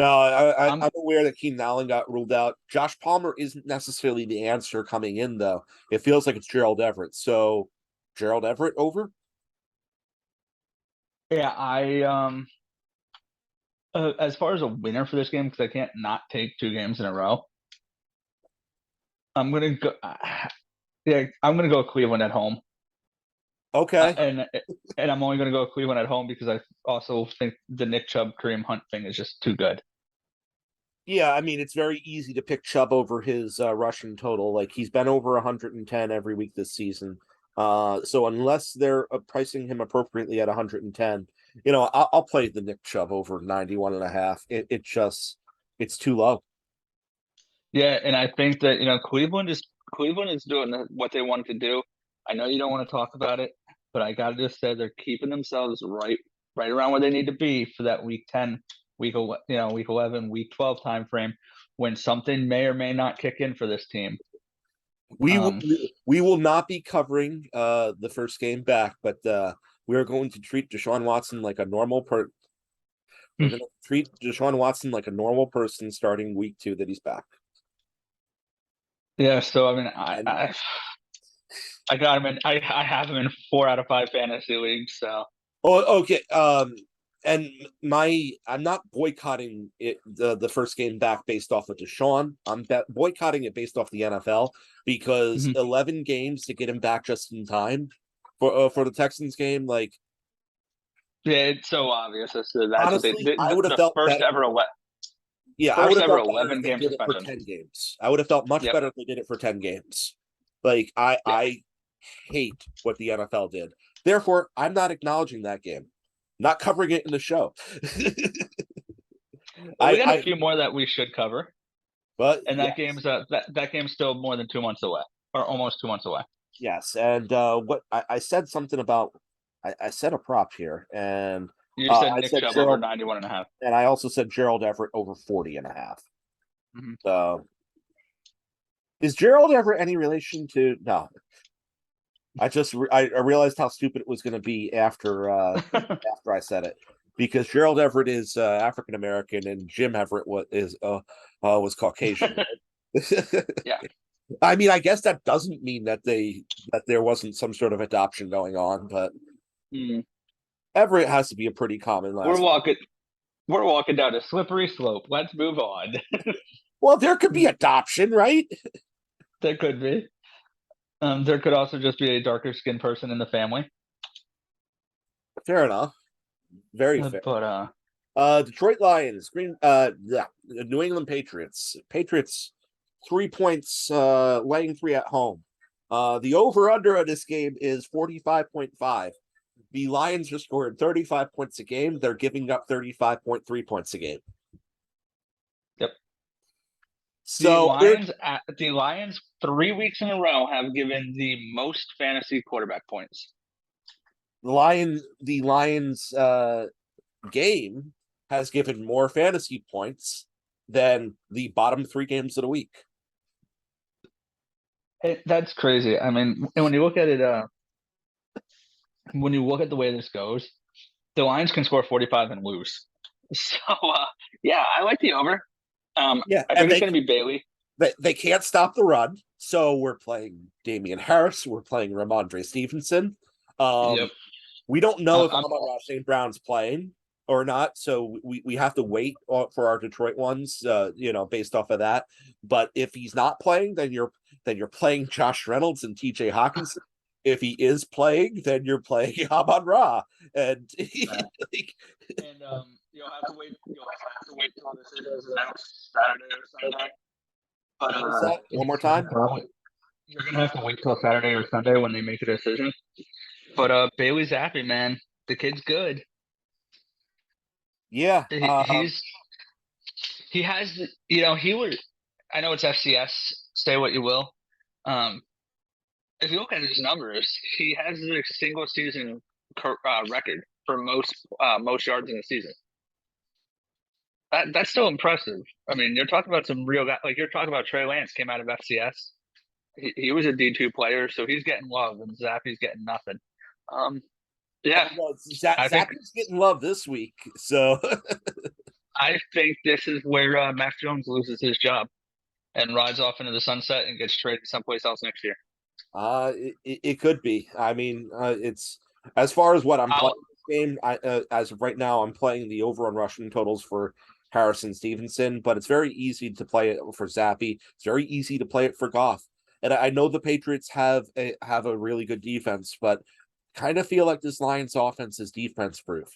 No, I'm aware that Keenan Allen got ruled out. Josh Palmer isn't necessarily the answer coming in, though. It feels like it's Gerald Everett. So, Gerald Everett over? Yeah, as far as a winner for this game, because I can't not take 2 games in a row, I'm gonna go. Yeah, I'm gonna go Cleveland at home. Okay. And I'm only gonna go Cleveland at home because I also think the Nick Chubb Kareem Hunt thing is just too good. Yeah, I mean, it's very easy to pick Chubb over his rushing total. Like, he's been over 110 every week this season. So unless they're pricing him appropriately at 110, I'll play the Nick Chubb over 91.5. It's too low. Yeah, and I think that Cleveland is doing what they wanted to do. I know you don't want to talk about it, but I gotta just say they're keeping themselves right around where they need to be for that week 10, week 11, week 12 time frame when something may or may not kick in for this team. We will not be covering the first game back, but we are going to treat Deshaun Watson like a normal person. We're going to treat Deshaun Watson like a normal person starting week 2 that he's back. Yeah, so I mean, I got him in. I have him in 4 out of 5 fantasy leagues. So. Oh, okay. And I'm not boycotting it the first game back based off of Deshaun. I'm boycotting it based off the NFL because 11 games to get him back just in time for the Texans game, like. Yeah, it's so obvious. That's Honestly, what they, I would have felt first better. ever Yeah, I would have felt better 11 if they game did it for suspension. 10 games. I would have felt much better if they did it for 10 games. Like, I hate what the NFL did. Therefore, I'm not acknowledging that game. Not covering it in the show. We got a few more that we should cover. But and that game's that game's still more than 2 months away, or almost 2 months away. Yes, and what I said something about I said a prop here, and you said Nick Chubb over 91.5. And I also said Gerald Everett over 40.5. So is Gerald Everett any relation to no? I realized how stupid it was going to be after after I said it, because Gerald Everett is African American and Jim Everett was Caucasian. Yeah. I mean, I guess that doesn't mean that there wasn't some sort of adoption going on, but Everett has to be a pretty common last name. We're walking down a slippery slope. Let's move on. Well, there could be adoption, right? There could be. There could also just be a darker skinned person in the family. Fair enough. Very fair. But Detroit Lions, New England Patriots. Patriots 3 points, laying 3 at home. The over-under of this game is 45.5. The Lions are scoring 35 points a game. They're giving up 35.3 points a game. Yep. So the Lions 3 weeks in a row have given the most fantasy quarterback points. The Lions game has given more fantasy points than the bottom 3 games of the week. That's crazy. I mean, and when you look at it, when you look at the way this goes, the Lions can score 45 and lose. So, yeah, I like the over. I think it's going to be Bailey. They can't stop the run, so we're playing Damian Harris. We're playing Ramondre Stevenson. Yep. We don't know if Amon-Ra St. Brown's playing or not, so we have to wait for our Detroit ones, based off of that. But if he's not playing, then you're playing Josh Reynolds and TJ Hawkinson. If he is playing, then you're playing Amon-Ra, and you'll have to wait. You'll have to wait till this is announced Saturday or Sunday. But one more time. You're gonna have to wait till Saturday or Sunday when they make a decision. But Bailey Zappi, man, the kid's good. Yeah, he has. He would. I know it's FCS. Say what you will. If you look at his numbers, he has a single season record for most yards in a season. That's still impressive. I mean, you're talking about some real guy. Like you're talking about Trey Lance came out of FCS. He was a D2 player, so he's getting love, and Zappi's getting nothing. Yeah, Zappi's getting love this week. So I think this is where Mac Jones loses his job and rides off into the sunset and gets traded someplace else next year. It could be. I mean, it's as far as what I'm I'll, playing this game. As of right now, I'm playing the over on rushing totals for Harrison Stevenson, but it's very easy to play it for Zappy. It's very easy to play it for Goff. And I know the Patriots have a really good defense, but kind of feel like this Lions offense is defense proof.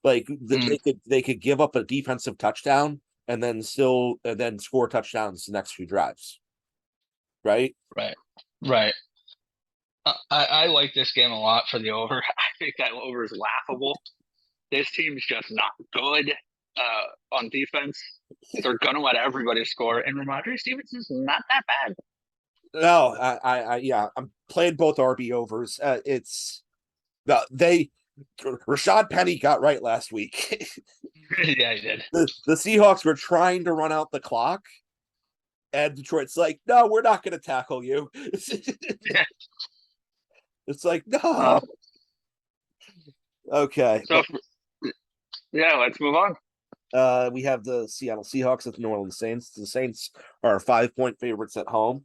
Like they could give up a defensive touchdown and then score touchdowns the next few drives. Right? right. I like this game a lot for the over. I think that over is laughable. This team's just not good on defense. They're gonna let everybody score, and Ramondre Stevenson's not that bad. No, yeah, I'm playing both RB overs. It's Rashad Penny got right last week. Yeah, he did. The Seahawks were trying to run out the clock, and Detroit's like, no, we're not going to tackle you. Yeah. It's like, no. Okay. So, yeah, let's move on. We have the Seattle Seahawks at the New Orleans Saints. The Saints are 5-point favorites at home.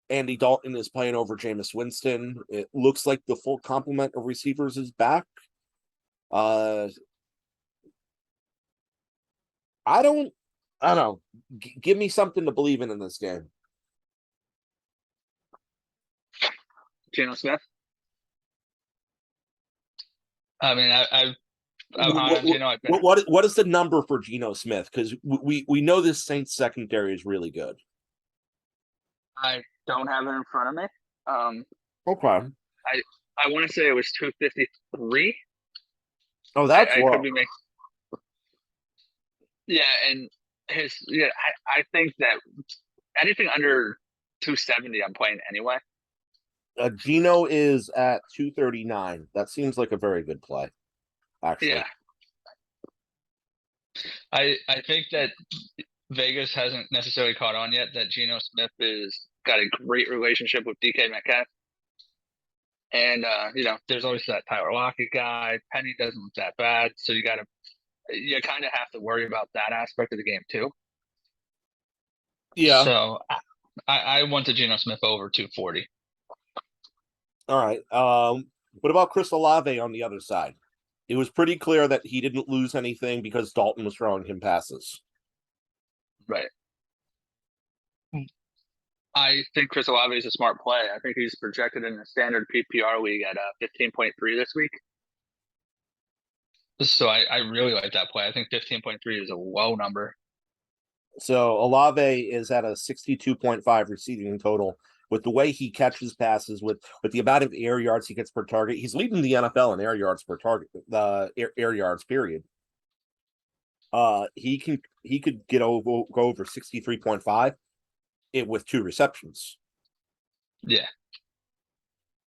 Andy Dalton is playing over Jameis Winston. It looks like the full complement of receivers is back. I don't know. Give me something to believe in this game. Geno Smith. I mean, I'm high on Geno. What is the number for Geno Smith? Because we know this Saints secondary is really good. I don't have it in front of me. Okay. I want to say it was 253. Oh, that's I low. could be making. Yeah, and I think that anything under 270, I'm playing anyway. Geno is at 239. That seems like a very good play, actually. Yeah. I think that Vegas hasn't necessarily caught on yet that Geno Smith is got a great relationship with DK Metcalf. And there's always that Tyler Lockett guy. Penny doesn't look that bad, so you kind of have to worry about that aspect of the game too. Yeah. So I want the Geno Smith over 240. All right. What about Chris Olave on the other side? It was pretty clear that he didn't lose anything because Dalton was throwing him passes. Right. I think Chris Olave is a smart play. I think he's projected in the standard PPR league at 15.3 this week. So I really like that play. I think 15.3 is a low number. So Olave is at a 62.5 receiving total. With the way he catches passes, with the amount of air yards he gets per target, he's leading the NFL in air yards per target. The air yards period. He could go over 63.5 with 2 receptions. Yeah.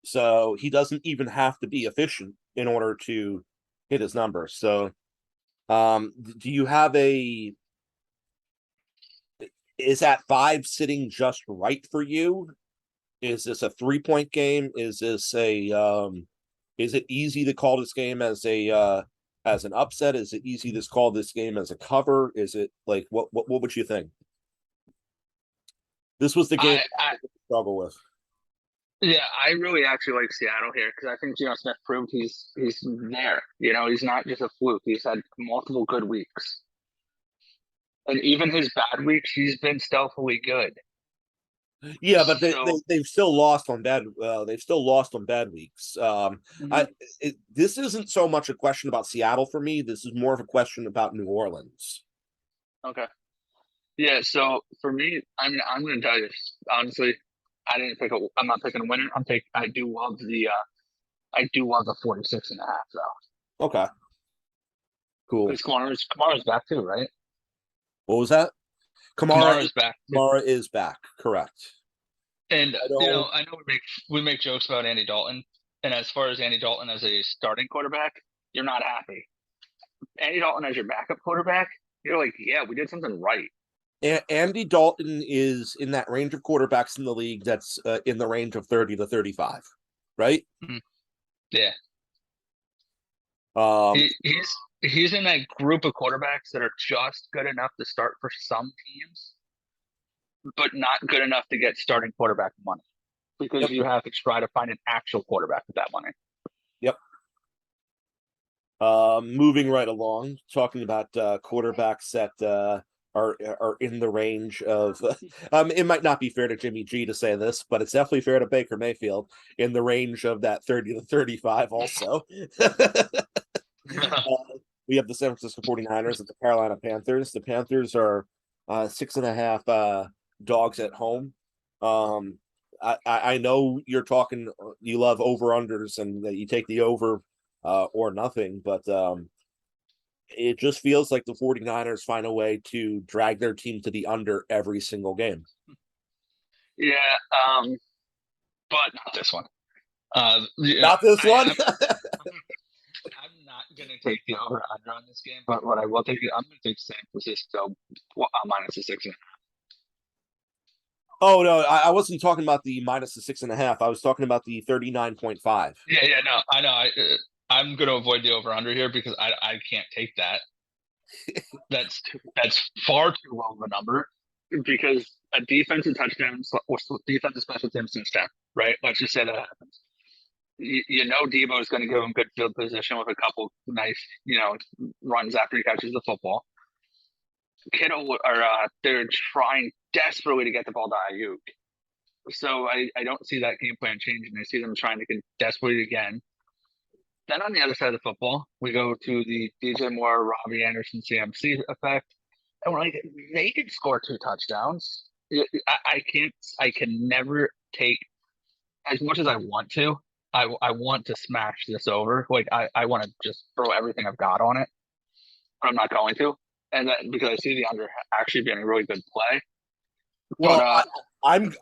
So he doesn't even have to be efficient in order to hit his numbers. So, do you have is that 5 sitting just right for you? Is this a 3-point game? Is this is it easy to call this game as an upset? Is it easy to call this game as a cover? Is it like what would you think? This was the game I struggle with. Yeah, I really actually like Seattle here because I think Geno Smith proved he's there. He's not just a fluke. He's had multiple good weeks, and even his bad weeks, he's been stealthily good. Yeah, but they've still lost on bad. They've still lost on bad weeks. This isn't so much a question about Seattle for me. This is more of a question about New Orleans. Okay. Yeah. So for me, I'm going to tell you honestly, I'm not picking a winner. I do love the 46.5 though. Okay. Cool. Because Kamara's back too, right? What was that? Kamara is back. Kamara is back. Correct. And I know we make jokes about Andy Dalton, and as far as Andy Dalton as a starting quarterback, you're not happy. Andy Dalton as your backup quarterback, you're like, yeah, we did something right. Andy Dalton is in that range of quarterbacks in the league that's in the range of 30 to 35, right? Mm-hmm. Yeah. He's in that group of quarterbacks that are just good enough to start for some teams, but not good enough to get starting quarterback money because Yep. you have to try to find an actual quarterback with that money. Yep. Moving right along, talking about quarterbacks that are in the range of. It might not be fair to Jimmy G to say this, but it's definitely fair to Baker Mayfield in the range of that 30 to 35. Also, we have the San Francisco 49ers and the Carolina Panthers. The Panthers are 6.5 dogs at home. I know you're talking. You love over unders and you take the over or nothing, but it just feels like the 49ers find a way to drag their team to the under every single game. Yeah, but not this one. Not this one. I'm not going to take the over under on this game, but what I will take, I'm going to take San Francisco minus the 6.5. Oh no, I wasn't talking about the minus the 6.5. I was talking about the 39.5. Yeah, no, I know. I'm going to avoid the over under here because I can't take that. That's far too low of a number because a defensive touchdown, defensive special teams touchdown, right? Let's just say that happens. You know Debo is going to give him good field position with a couple nice, runs after he catches the football. Kittle they're trying desperately to get the ball to Ayuk. So I don't see that game plan changing. I see them trying to get desperate again. Then on the other side of the football, we go to the DJ Moore, Robbie Anderson, CMC effect. And we're like, they could score 2 touchdowns. I can never take as much as I want to. I want to smash this over. Like I want to just throw everything I've got on it, but I'm not going to. And that because I see the under actually being a really good play. Well, But,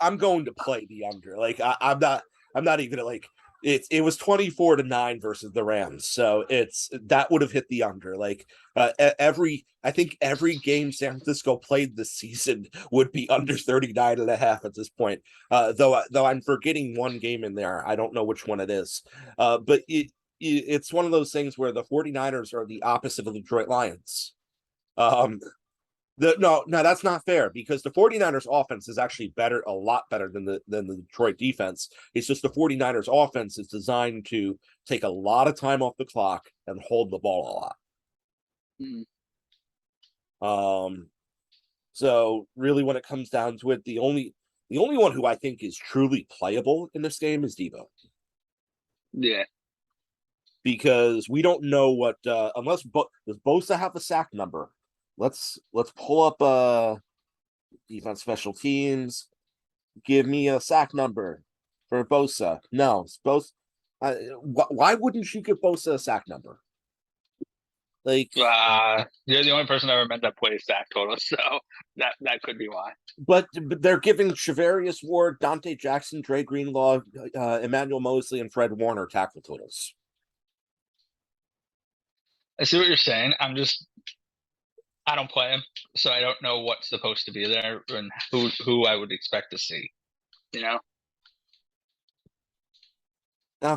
I'm going to play the under. Like I'm not even like it was 24-9 versus the Rams, so that would have hit the under. Like I think every game San Francisco played this season would be under 39.5 at this point. Though I'm forgetting one game in there. I don't know which one it is. But it's one of those things where the 49ers are the opposite of the Detroit Lions. No, that's not fair because the 49ers offense is actually a lot better than the Detroit defense. It's just the 49ers offense is designed to take a lot of time off the clock and hold the ball a lot. So really when it comes down to it, the only one who I think is truly playable in this game is Debo. Yeah. Because we don't know what unless does Bosa have a sack number? Let's pull up defense special teams. Give me a sack number for Bosa. No, Bosa. Why wouldn't you give Bosa a sack number? Like you're the only person I ever met that plays sack total, so that could be why. But they're giving Shavarius Ward, Dante Jackson, Dre Greenlaw, Emmanuel Mosley, and Fred Warner tackle totals. I see what you're saying. I don't play him, so I don't know what's supposed to be there and who I would expect to see.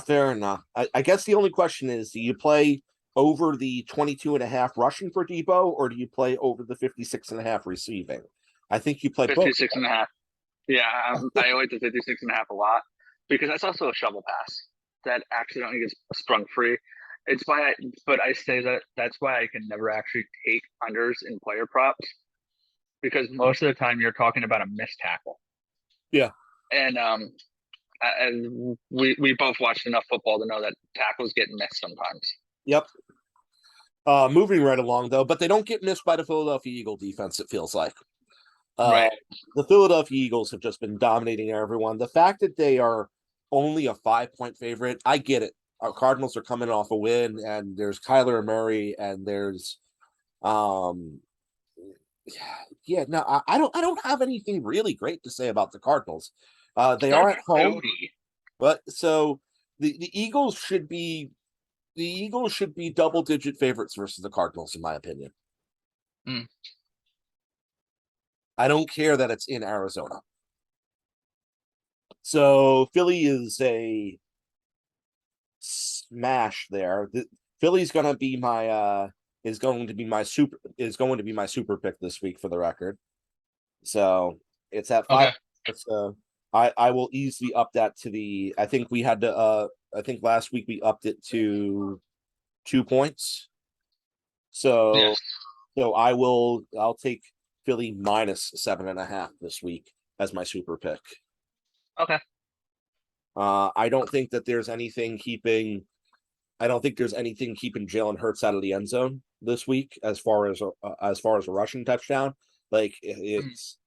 Fair enough. I guess the only question is, do you play over the 22.5 rushing for Debo, or do you play over the 56.5 receiving? I think you play 56.5. Yeah, I like the 56.5 a lot because that's also a shovel pass that accidentally gets sprung free. It's why I say that's why I can never actually take unders in player props because most of the time you're talking about a missed tackle. Yeah. And we both watched enough football to know that tackles get missed sometimes. Yep. Moving right along though, but they don't get missed by the Philadelphia Eagle defense, it feels like. Right. The Philadelphia Eagles have just been dominating everyone. The fact that they are only a 5-point favorite, I get it. Our Cardinals are coming off a win, and there's Kyler Murray, and there's no, I don't have anything really great to say about the Cardinals. They are at home, but so the Eagles should be double-digit favorites versus the Cardinals, in my opinion. I don't care that it's in Arizona. So Philly is a smash there. Philly's gonna be my is going to be my super pick this week for the record. So it's at 5. Okay. So I will easily up that to the. I think we had to. I think last week we upped it to 2 points. So Yes. I'll take Philly minus 7.5 this week as my super pick. Okay. I don't think that there's anything keeping. I don't think there's anything keeping Jalen Hurts out of the end zone this week as far as a rushing touchdown. Like it's,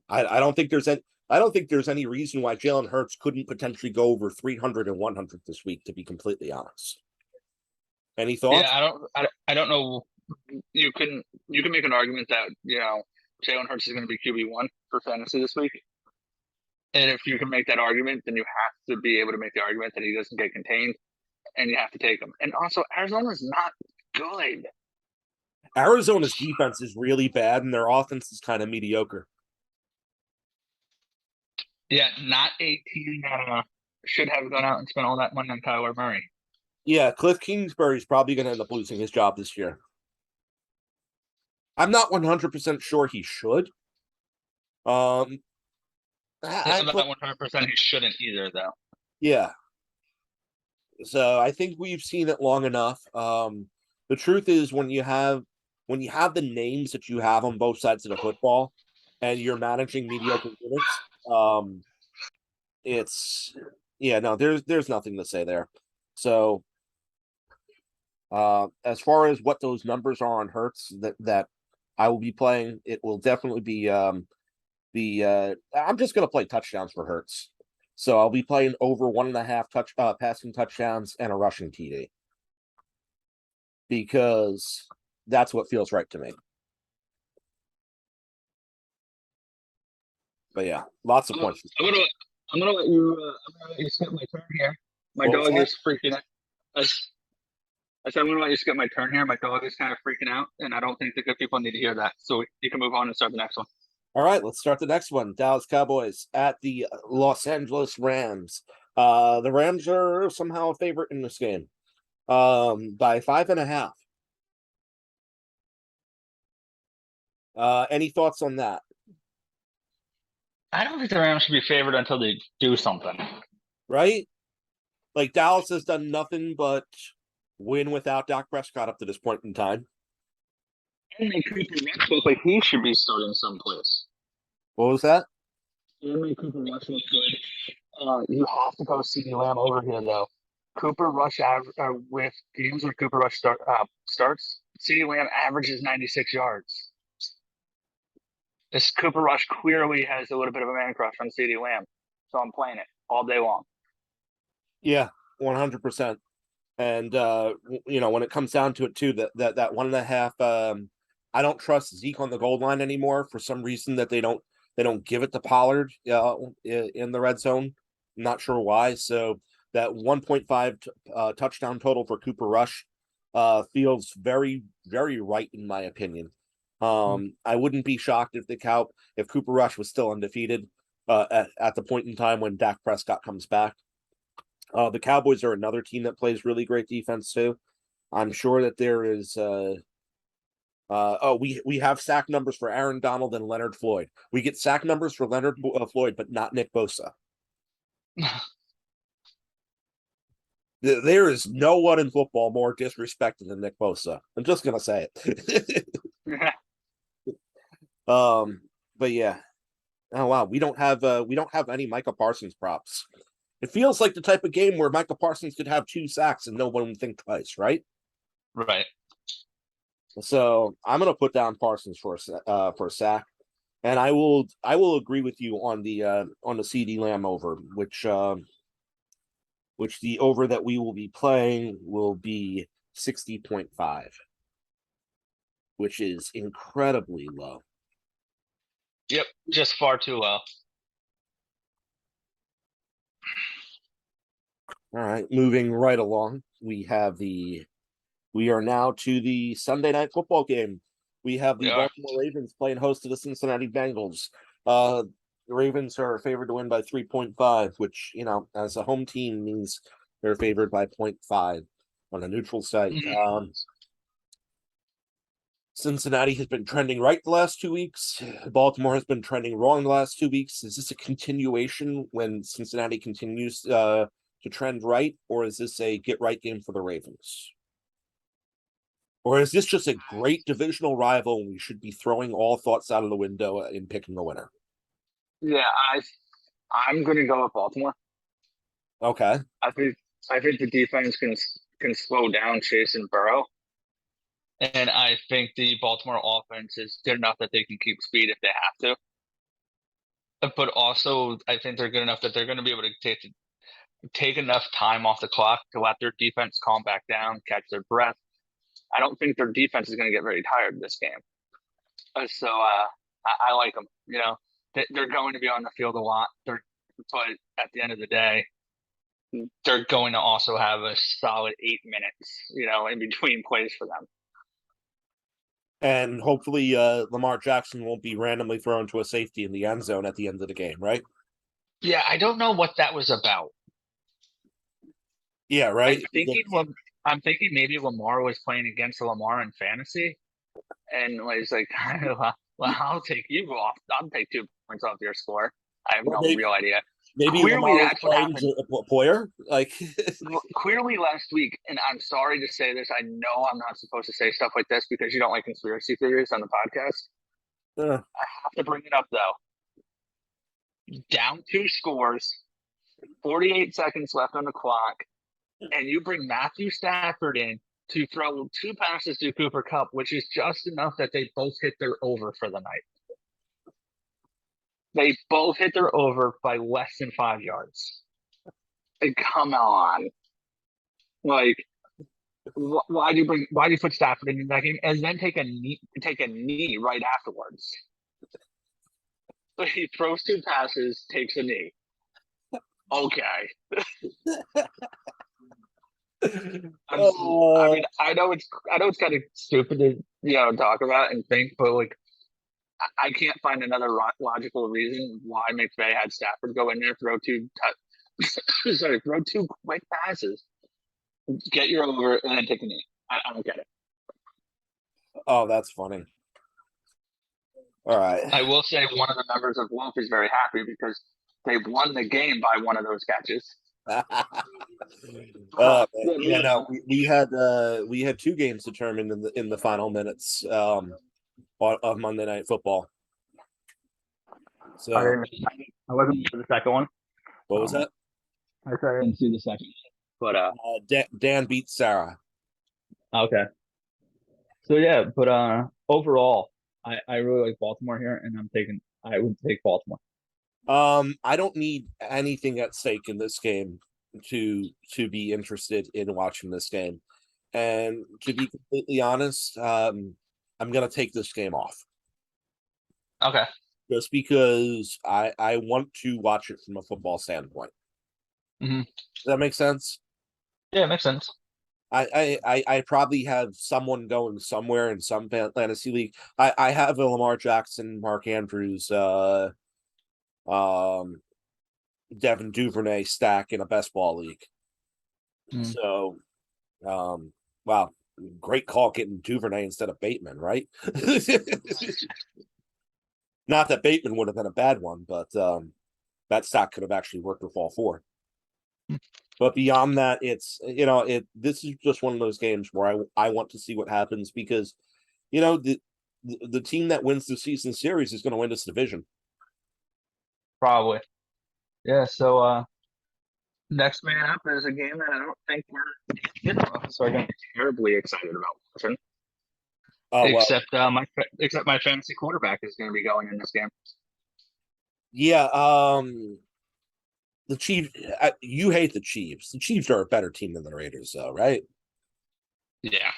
I don't think there's any. I don't think there's any reason why Jalen Hurts couldn't potentially go over 300 and 100 this week. To be completely honest, any thoughts? Yeah, I don't know. You can make an argument that Jalen Hurts is going to be QB1 for fantasy this week, and if you can make that argument, then you have to be able to make the argument that he doesn't get contained, and you have to take him. And also, Arizona's not good. Arizona's defense is really bad, and their offense is kind of mediocre. Yeah, not a team that should have gone out and spent all that money on Kyler Murray. Yeah, Cliff Kingsbury's probably going to end up losing his job this year. I'm not 100% sure he should. I'm not 100% he shouldn't either, though. Yeah. So I think we've seen it long enough. The truth is, when you have the names that you have on both sides of the football, and you're managing mediocre units, there's nothing to say there. So, as far as what those numbers are on Hurts that I will be playing, it will definitely be I'm just gonna play touchdowns for Hurts. So I'll be playing over 1.5 passing touchdowns and a rushing TD. Because that's what feels right to me. But yeah, lots of points. I'm gonna let you skip my turn here. My dog is freaking out. I said I'm gonna let you skip my turn here. My dog is kind of freaking out, and I don't think the good people need to hear that. So you can move on and start the next one. All right, let's start the next one. Dallas Cowboys at the Los Angeles Rams. The Rams are somehow a favorite in this game. By 5.5. Any thoughts on that? I don't think the Rams should be favored until they do something. Right? Like Dallas has done nothing but win without Dak Prescott up to this point in time. And they Cooper Rush look like he should be starting someplace. What was that? And Cooper Rush looks good. You have to go CeeDee Lamb over here, though. Cooper Rush with games where Cooper Rush starts, CeeDee Lamb averages 96 yards. This Cooper Rush clearly has a little bit of a man crush on CeeDee Lamb, so I'm playing it all day long. Yeah, 100%. And when it comes down to it too, that 1.5, I don't trust Zeke on the goal line anymore for some reason that they don't give it to Pollard in the red zone. I'm not sure why. So that 1.5 touchdown total for Cooper Rush feels very, very right in my opinion. I wouldn't be shocked if Cooper Rush was still undefeated at the point in time when Dak Prescott comes back. The Cowboys are another team that plays really great defense too. I'm sure that there is. We have sack numbers for Aaron Donald and Leonard Floyd. We get sack numbers for Leonard Floyd, but not Nick Bosa. There is no one in football more disrespected than Nick Bosa. I'm just gonna say it. But yeah. Oh wow, we don't have any Micah Parsons props. It feels like the type of game where Micah Parsons could have 2 sacks and no one would think twice, right? Right. So I'm gonna put down Parsons for a sack, and I will agree with you on the CeeDee Lamb over, which the over that we will be playing will be 60.5, which is incredibly low. Yep, just far too low. All right, moving right along, we are now to the Sunday night football game. We have the Baltimore Ravens playing host to the Cincinnati Bengals. The Ravens are favored to win by 3.5, which, as a home team means they're favored by 0.5. on a neutral site. Mhm. Cincinnati has been trending right the last 2 weeks. Baltimore has been trending wrong the last 2 weeks. Is this a continuation when Cincinnati continues to trend right, or is this a get right game for the Ravens? Or is this just a great divisional rival and we should be throwing all thoughts out of the window in picking a winner? Yeah, I'm going to go with Baltimore. Okay. I think the defense can slow down Chase and Burrow, and I think the Baltimore offense is good enough that they can keep speed if they have to. But also, I think they're good enough that they're going to be able to take enough time off the clock to let their defense calm back down, catch their breath. I don't think their defense is going to get very tired this game. So I like them. They're going to be on the field a lot. But at the end of the day, they're going to also have a solid 8 minutes, in between plays for them. And hopefully Lamar Jackson won't be randomly thrown to a safety in the end zone at the end of the game, right? Yeah, I don't know what that was about. Yeah, right. I'm thinking maybe Lamar was playing against Lamar in fantasy, and he's like, well, I'll take you off. I'll take 2 points off your score. I have no real idea. Maybe Clearly, Lamar was that's what playing happened. Poyer. Clearly last week, and I'm sorry to say this, I know I'm not supposed to say stuff like this because you don't like conspiracy theories on the podcast. I have to bring it up though. Down 2 scores, 48 seconds left on the clock, and you bring Matthew Stafford in to throw 2 passes to Cooper Kupp, which is just enough that they both hit their over for the night. They both hit their over by less than 5 yards. Like, come on. Like, why do you put Stafford in that game and then take a knee right afterwards? So he throws 2 passes, takes a knee. Okay. I mean, I know it's kind of stupid to talk about and think, but like, I can't find another logical reason why McVay had Stafford go in there, throw 2 quick passes, get your over, and then take a knee. I don't get it. Oh, that's funny. All right. I will say one of the members of Wolf is very happy because they won the game by one of those catches. We had 2 games determined in the final minutes of Monday Night Football. So I wasn't for the second one. What was that? I didn't see the second, but Dan beat Sarah. Okay. So yeah, but overall, I really like Baltimore here, and I would take Baltimore. I don't need anything at stake in this game to be interested in watching this game. And to be completely honest, I'm gonna take this game off. Okay. Just because I want to watch it from a football standpoint. Mm-hmm. Does that make sense? Yeah, it makes sense. I probably have someone going somewhere in some fantasy league. I have a Lamar Jackson, Mark Andrews, Devin Duvernay stack in a best ball league. So, wow, great call getting Duvernay instead of Bateman, right? Not that Bateman would have been a bad one, but that stack could have actually worked with all 4. But beyond that, it's this is just one of those games where I want to see what happens because the team that wins the season series is going to win this division. Probably. Yeah, so next man up is a game that I don't think we're terribly excited about watching. Except my fantasy quarterback is going to be going in this game. Yeah, the Chiefs. You hate the Chiefs. The Chiefs are a better team than the Raiders, though, right? Yeah.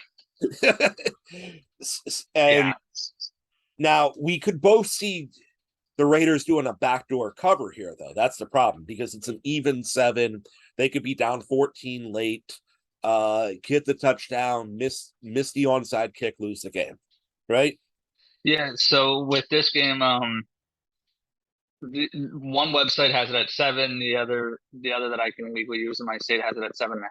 And now we could both see the Raiders doing a backdoor cover here, though. That's the problem because it's an even 7. They could be down 14 late, get the touchdown, miss the onside kick, lose the game, right? Yeah. So with this game, one website has it at 7. The other that I can legally use in my state has it at 7.5.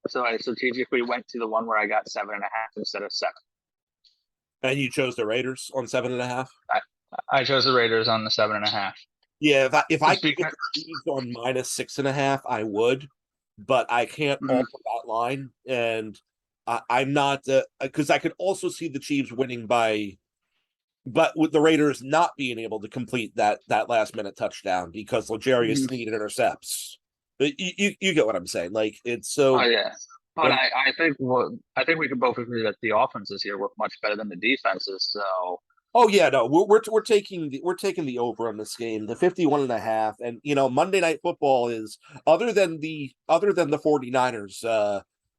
So I strategically went to the one where I got 7.5 instead of 7. And you chose the Raiders on 7.5. I chose the Raiders on the 7.5. Yeah, if I Just could get because, the Chiefs on -6.5, I would, but I can't alter that line, and I'm not because I could also see the Chiefs winning by, but with the Raiders not being able to complete that last minute touchdown because L'Jarius Sneed intercepts. You get what I'm saying? Like it's oh so. yeah. But When, I think we can both agree that the offenses here were much better than the defenses. So oh yeah, no, we're taking the over on this game, the 51.5, and Monday Night Football is other than the 49ers,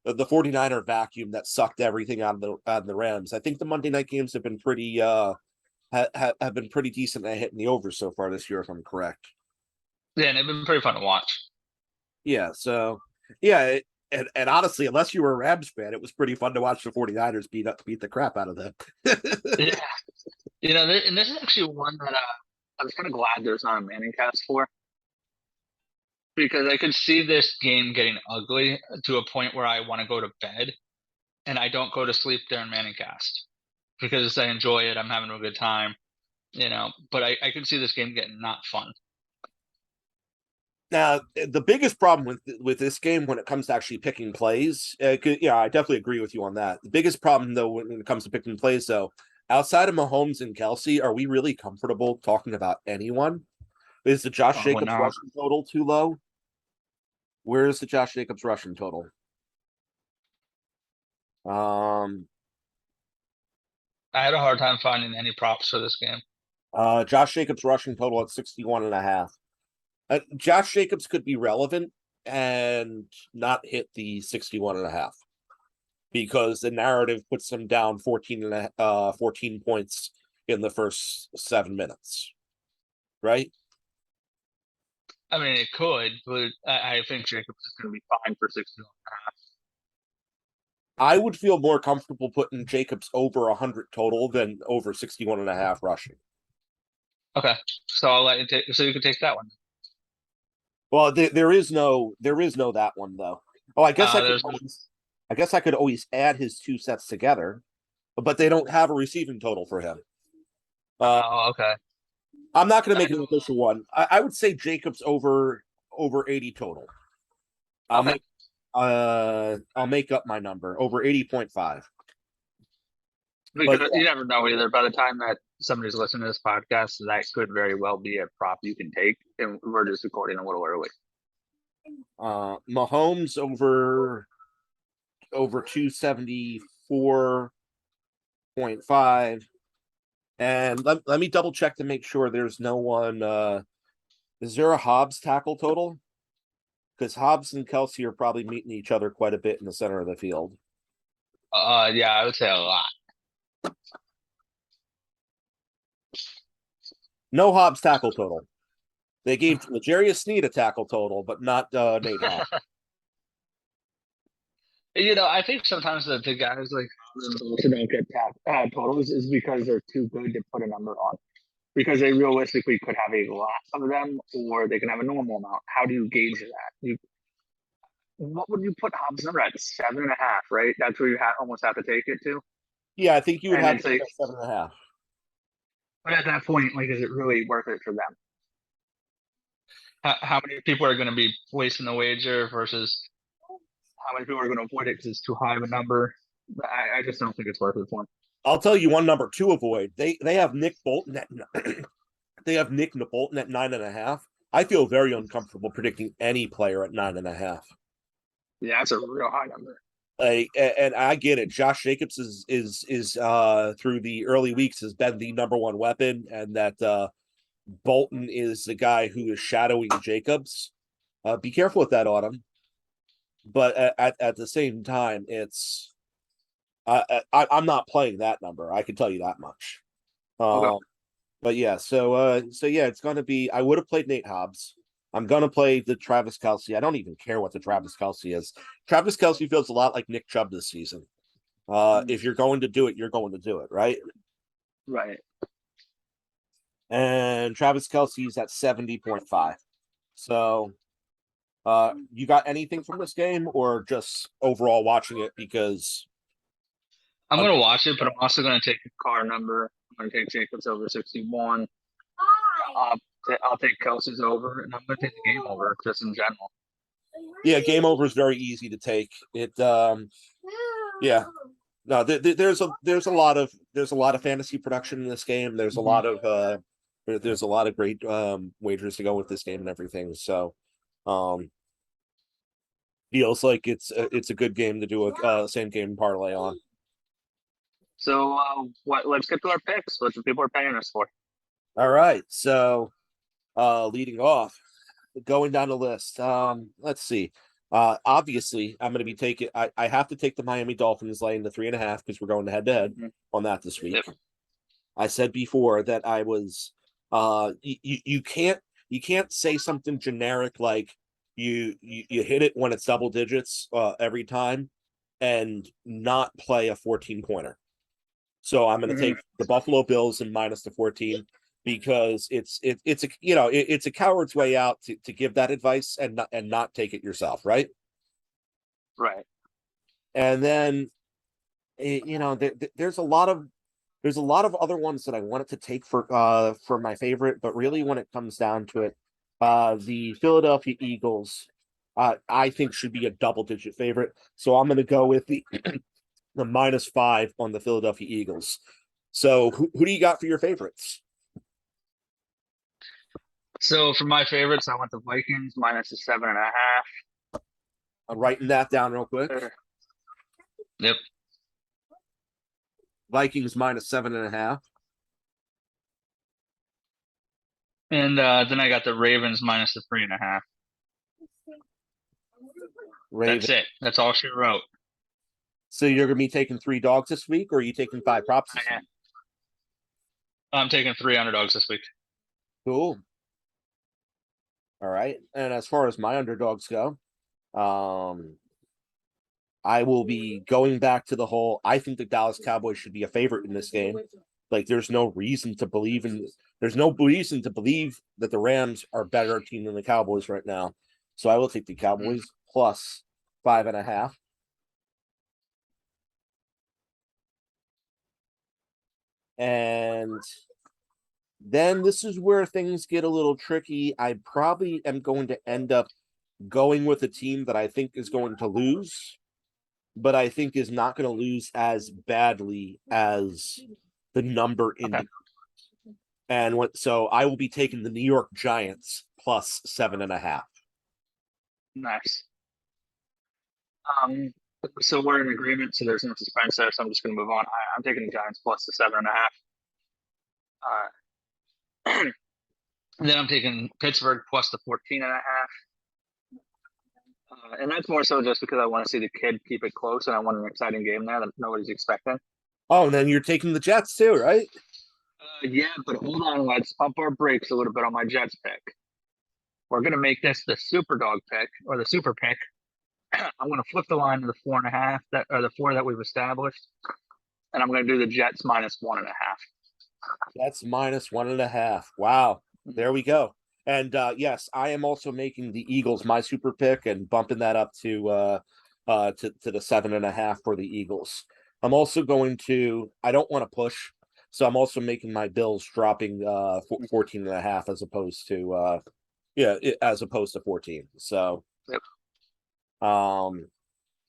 the 49er vacuum that sucked everything out of the Rams. I think the Monday night games have been pretty have been pretty decent at hitting the over so far this year, if I'm correct. yeah, and they've been pretty fun to watch. Yeah, so yeah, and honestly, unless you were a Rams fan, it was pretty fun to watch the 49ers beat the crap out of them. Yeah, and this is actually one that I was kind of glad there's not a Manning cast for, because I could see this game getting ugly to a point where I want to go to bed, and I don't go to sleep during Manning cast because I enjoy it. I'm having a good time, but I could see this game getting not fun. Now, the biggest problem with this game when it comes to actually picking plays, I definitely agree with you on that. The biggest problem, though, when it comes to picking plays, though, outside of Mahomes and Kelsey, are we really comfortable talking about anyone? Is the Josh Probably Jacobs not. rushing total too low? Where is the Josh Jacobs rushing total? I had a hard time finding any props for this game. Josh Jacobs rushing total at 61.5. Josh Jacobs could be relevant and not hit the 61.5 because the narrative puts them down 14 points in the first 7 minutes, right? I mean, it could, but I think Jacobs is going to be fine for 61. I would feel more comfortable putting Jacobs over 100 total than over 61.5 rushing. Okay, so I'll let you take. So you can take that one. Well, there is no that one though. Oh, I guess I could always add his two sets together, but they don't have a receiving total for him. Okay. I'm not going to make an official one. I would say Jacobs over 80 total. Okay. I'll make up my number over 80.5. Because But you never know either. By the time that somebody's listening to this podcast, that could very well be a prop you can take, and we're just recording a little early. Mahomes over 274.5. And let me double check to make sure there's no one. Is there a Hobbs tackle total? Because Hobbs and Kelsey are probably meeting each other quite a bit in the center of the field. Yeah, I would say a lot. No Hobbs tackle total. They gave L'Jarius Sneed a tackle total, but not Nate Hobbs. I think sometimes the guys like who don't get totals is because they're too good to put a number on. Because they realistically could have a lot of them, or they can have a normal amount. How do you gauge that? What would you put Hobbs' number at? 7.5, right? That's where you almost have to take it to. Yeah, I think you would And have it's to like, get 7.5. but at that point, like, is it really worth it for them? How many people are going to be wasting the wager versus how many people are going to avoid it because it's too high of a number? I just don't think it's worth it for them. I'll tell you one number to avoid. They have Nick Bolton at they have Nick Bolton at 9.5. I feel very uncomfortable predicting any player at 9.5. Yeah, that's a real high number. And I get it. Josh Jacobs is through the early weeks has been the number one weapon, and that Bolton is the guy who is shadowing Jacobs. Be careful with that, Autumn. But at the same time, it's I'm not playing that number. I can tell you that much. Okay. But yeah, so yeah, it's gonna be. I would have played Nate Hobbs. I'm gonna play the Travis Kelsey. I don't even care what the Travis Kelsey is. Travis Kelsey feels a lot like Nick Chubb this season. If you're going to do it, you're going to do it, right? Right. And Travis Kelsey's at 70.5. So You got anything from this game, or just overall watching it because I'm going to watch it, but I'm also going to take the car number. I'm going to take Jacobs over 61. I'll take Kelsey's over, and I'm going to take the game over just in general. Yeah, game over is very easy to take. It yeah. No, there's a lot of fantasy production in this game. There's a lot of great wagers to go with this game and everything. So feels like it's a good game to do a same game parlay on. So let's get to our picks. What the people are paying us for. All right. So leading off, going down the list. Let's see. Obviously, I'm going to be taking. I have to take the Miami Dolphins laying the 3.5 because we're going head to head on that this week. Yep. I said before that I was. You can't say something generic like you hit it when it's double digits every time, and not play a 14-pointer. So I'm going to take the Buffalo Bills and minus the 14. Because it's a coward's way out to give that advice and not take it yourself, right? Right. And then there's a lot of other ones that I wanted to take for my favorite, but really when it comes down to it, the Philadelphia Eagles I think should be a double-digit favorite. So I'm going to go with the the -5 on the Philadelphia Eagles. So who do you got for your favorites? So for my favorites, I want the Vikings minus the 7.5. I'm writing that down real quick. Yep. Vikings minus 7.5. And then I got the Ravens minus the 3.5. That's it. That's all she wrote. So you're going to be taking 3 dogs this week, or are you taking 5 props this week? I'm taking 3 underdogs this week. Cool. All right. And as far as my underdogs go, I will be going back to the whole, I think the Dallas Cowboys should be a favorite in this game. Like there's no reason to believe that the Rams are a better team than the Cowboys right now. So I will take the Cowboys plus 5.5. And then this is where things get a little tricky. I probably am going to end up going with a team that I think is going to lose, but I think is not going to lose as badly as the number indicates. And so I will be taking the New York Giants plus 7.5. Nice. So we're in agreement. So there's no suspense there. So I'm just going to move on. I'm taking the Giants plus the 7.5. And then I'm taking Pittsburgh plus the 14.5. And that's more so just because I want to see the kid keep it close, and I want an exciting game there that nobody's expecting. Oh, and then you're taking the Jets too, right? Yeah, but hold on. Let's pump our brakes a little bit on my Jets pick. We're going to make this the super dog pick or the super pick. I'm going to flip the line to the 4.5 the 4 that we've established, and I'm going to do the Jets minus 1.5. That's minus 1.5. Wow, there we go. And yes, I am also making the Eagles my super pick and bumping that up to the 7.5 for the Eagles. I'm also going to. I don't want to push, so I'm also making my Bills dropping 14.5 as opposed to as opposed to 14. So,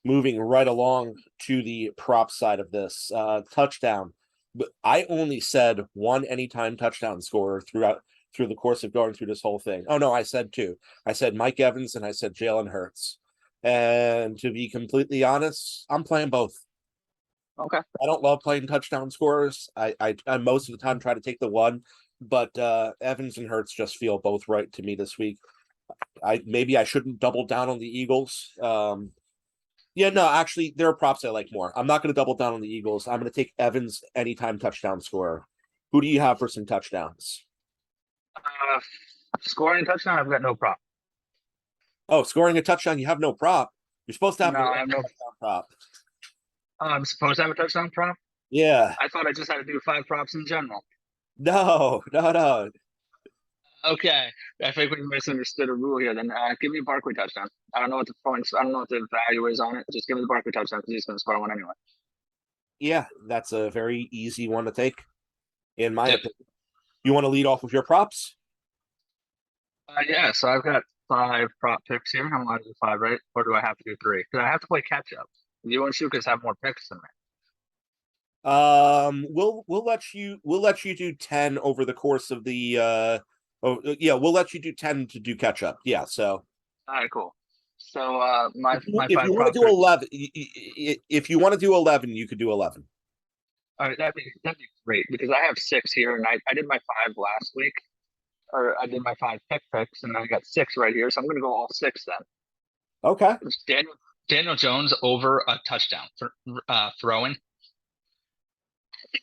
moving right along to the prop side of this touchdown. But I only said one anytime touchdown scorer through the course of going through this whole thing. Oh, no, I said 2. I said Mike Evans and I said Jalen Hurts. And to be completely honest, I'm playing both. Okay. I don't love playing touchdown scorers. I most of the time try to take the one, but Evans and Hurts just feel both right to me this week. Maybe I shouldn't double down on the Eagles. Yeah, no, actually, there are props I like more. I'm not going to double down on the Eagles. I'm going to take Evans anytime touchdown scorer. Who do you have for some touchdowns? Scoring a touchdown, I've got no prop. Oh, scoring a touchdown, you have no prop. You're supposed to have I have no touchdown prop. I'm supposed to have a touchdown prop? Yeah. I thought I just had to do 5 props in general. No. Okay, I think we misunderstood a rule here. Then give me a Barkley touchdown. I don't know what the points. I don't know what the value is on it. Just give me the Barkley touchdown because he's going to score one anyway. Yeah, that's a very easy one to take, in my Yep. opinion. You want to lead off with your props? Yeah. So I've got 5 prop picks here. I'm allowed to do 5, right? Or do I have to do 3? Because I have to play catch up. You and Shukas have more picks than me. We'll let you do 10 over the course of the yeah, we'll let you do 10 to do catch up. Yeah, so All right, cool. So my if five you want prop to do picks. 11, if you want to do 11, you could do 11. All right, that'd be great because I have 6 here, and I did my 5 last week, or I did my 5 picks, and I got 6 right here. So I'm going to go all 6 then. Okay. It's Daniel Jones over a touchdown for throwing.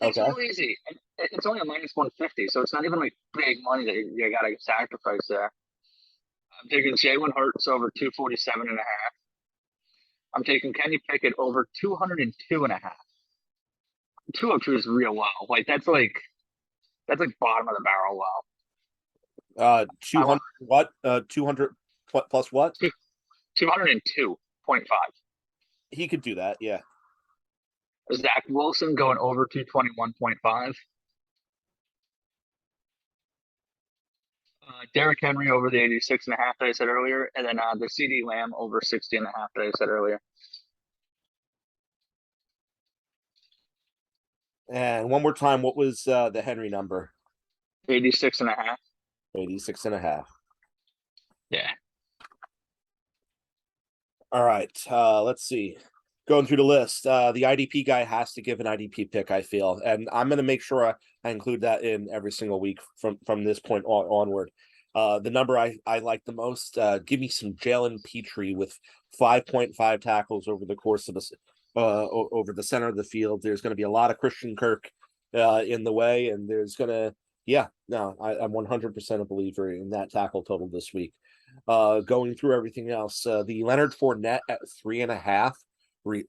It's Okay. real easy. It's only a minus 150, so it's not even like big money that you got to sacrifice there. I'm taking Jalen Hurts over 247.5. I'm taking Kenny Pickett over 202.5. 202 is real low. That's like bottom of the barrel low. I want 200 what? 200 plus what? 202.5. He could do that. Yeah. Zach Wilson going over 221.5. Derrick Henry over the 86.5 that I said earlier, and then the CD Lamb over 60.5 that I said earlier. And one more time, what was the Henry number? 86.5. 86 and a half. Yeah. All right. Let's see. Going through the list, the IDP guy has to give an IDP pick, I feel, and I'm going to make sure I include that in every single week from this point onward. The number I like the most, give me some Jalen Petrie with 5.5 tackles over the course of this over the center of the field. There's going to be a lot of Christian Kirk in the way, and there's going to I'm 100% a believer in that tackle total this week. Going through everything else, the Leonard Fournette at 3.5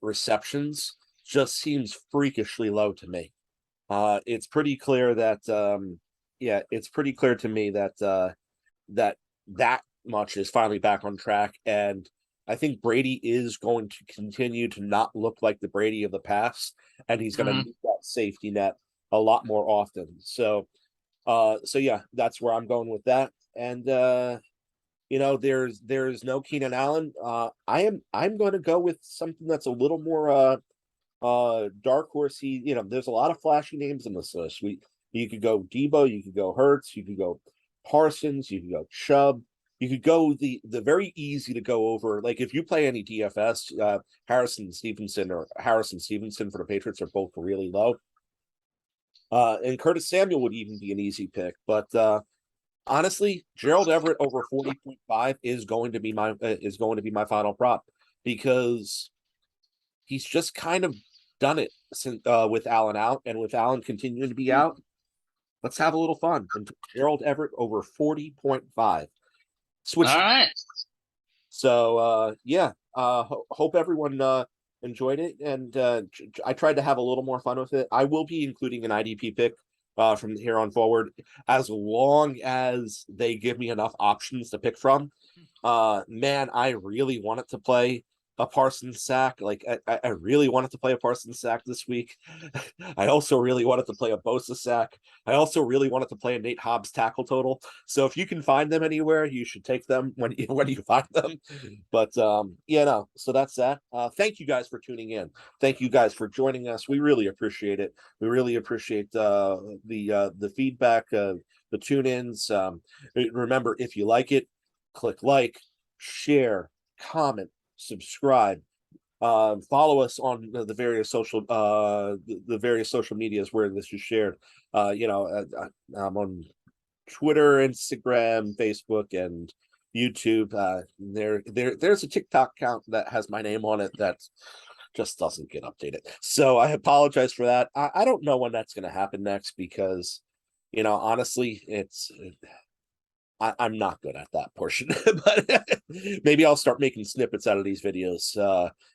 receptions just seems freakishly low to me. It's pretty clear that it's pretty clear to me that that much is finally back on track, and I think Brady is going to continue to not look like the Brady of the past, and he's going to need that safety net a lot more often. So yeah, that's where I'm going with that. And there's no Keenan Allen. I'm going to go with something that's a little more dark horsey. There's a lot of flashy names in this list. You could go Debo, you could go Hurts, you could go Parsons, you could go Chubb. You could go the very easy to go over. Like if you play any DFS, Harrison Stevenson for the Patriots are both really low. And Curtis Samuel would even be an easy pick, but honestly, Gerald Everett over 40.5 is going to be my final prop, because he's just kind of done it since, with Allen out, and with Allen continuing to be out. Let's have a little fun. And Gerald Everett over 40.5. Switch. All right. So hope everyone enjoyed it, and I tried to have a little more fun with it. I will be including an IDP pick from here on forward, as long as they give me enough options to pick from. Man, I really wanted to play a Parsons sack. Like I really wanted to play a Parsons sack this week. I also really wanted to play a Bosa sack. I also really wanted to play a Nate Hobbs tackle total. So if you can find them anywhere, you should take them when you find them. But so that's that. Thank you guys for tuning in. Thank you guys for joining us. We really appreciate it. We really appreciate the feedback, the tune-ins. Remember, if you like it, click like, share, comment, subscribe, follow us on the various social medias where this is shared. I'm on Twitter, Instagram, Facebook, and YouTube. There's a TikTok account that has my name on it that just doesn't get updated, so I apologize for that. I don't know when that's going to happen next, because honestly, I'm not good at that portion, but maybe I'll start making snippets out of these videos.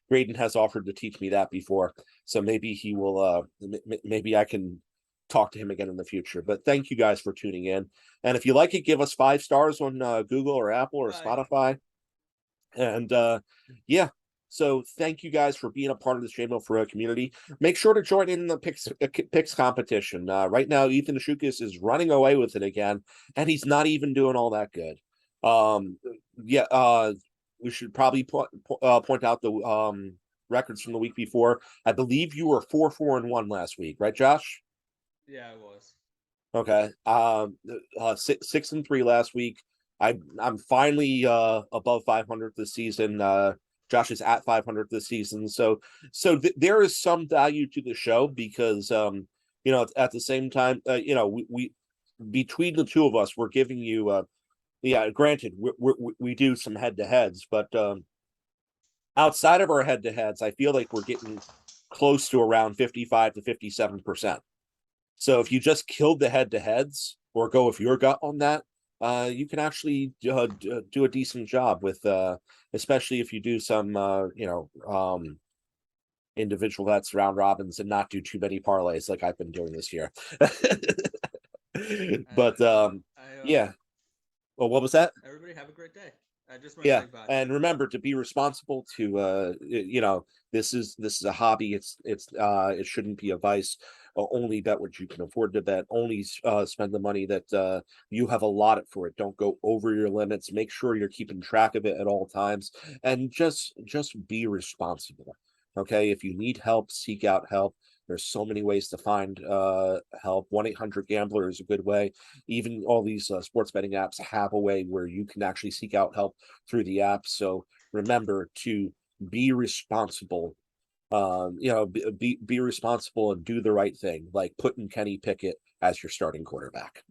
Graydon has offered to teach me that before, so maybe he will. Maybe I can talk to him again in the future. But thank you guys for tuning in. And if you like it, give us 5 stars on Google or Apple or Spotify. And yeah, so thank you guys for being a part of the Shane for community. Make sure to join in the picks competition. Right now, Ethan Shukas is running away with it again, and he's not even doing all that good. We should probably point out the records from the week before. I believe you were 4-4-1 last week, right, Josh? Yeah, I was. Okay. 6-3 last week. I'm finally above 500 this season. Josh is at 500 this season. So there is some value to the show because at the same time, we between the two of us, we're giving you granted we do some head-to-heads, but outside of our head-to-heads, I feel like we're getting close to around 55 to 57%. So if you just killed the head-to-heads or go with your gut on that, you can actually do a decent job with, especially if you do some, individual bets, round robins, and not do too many parlays like I've been doing this year. But yeah. Well, what was that? Everybody have a great day. I just yeah, and remember to be responsible. To this is a hobby. It shouldn't be a vice. Only bet what you can afford to bet. Only spend the money that you have allotted for it. Don't go over your limits. Make sure you're keeping track of it at all times, and just be responsible. Okay, if you need help, seek out help. There's so many ways to find help. 1-800-GAMBLER is a good way. Even all these sports betting apps have a way where you can actually seek out help through the app. So remember to be responsible. Be responsible and do the right thing, like putting Kenny Pickett as your starting quarterback.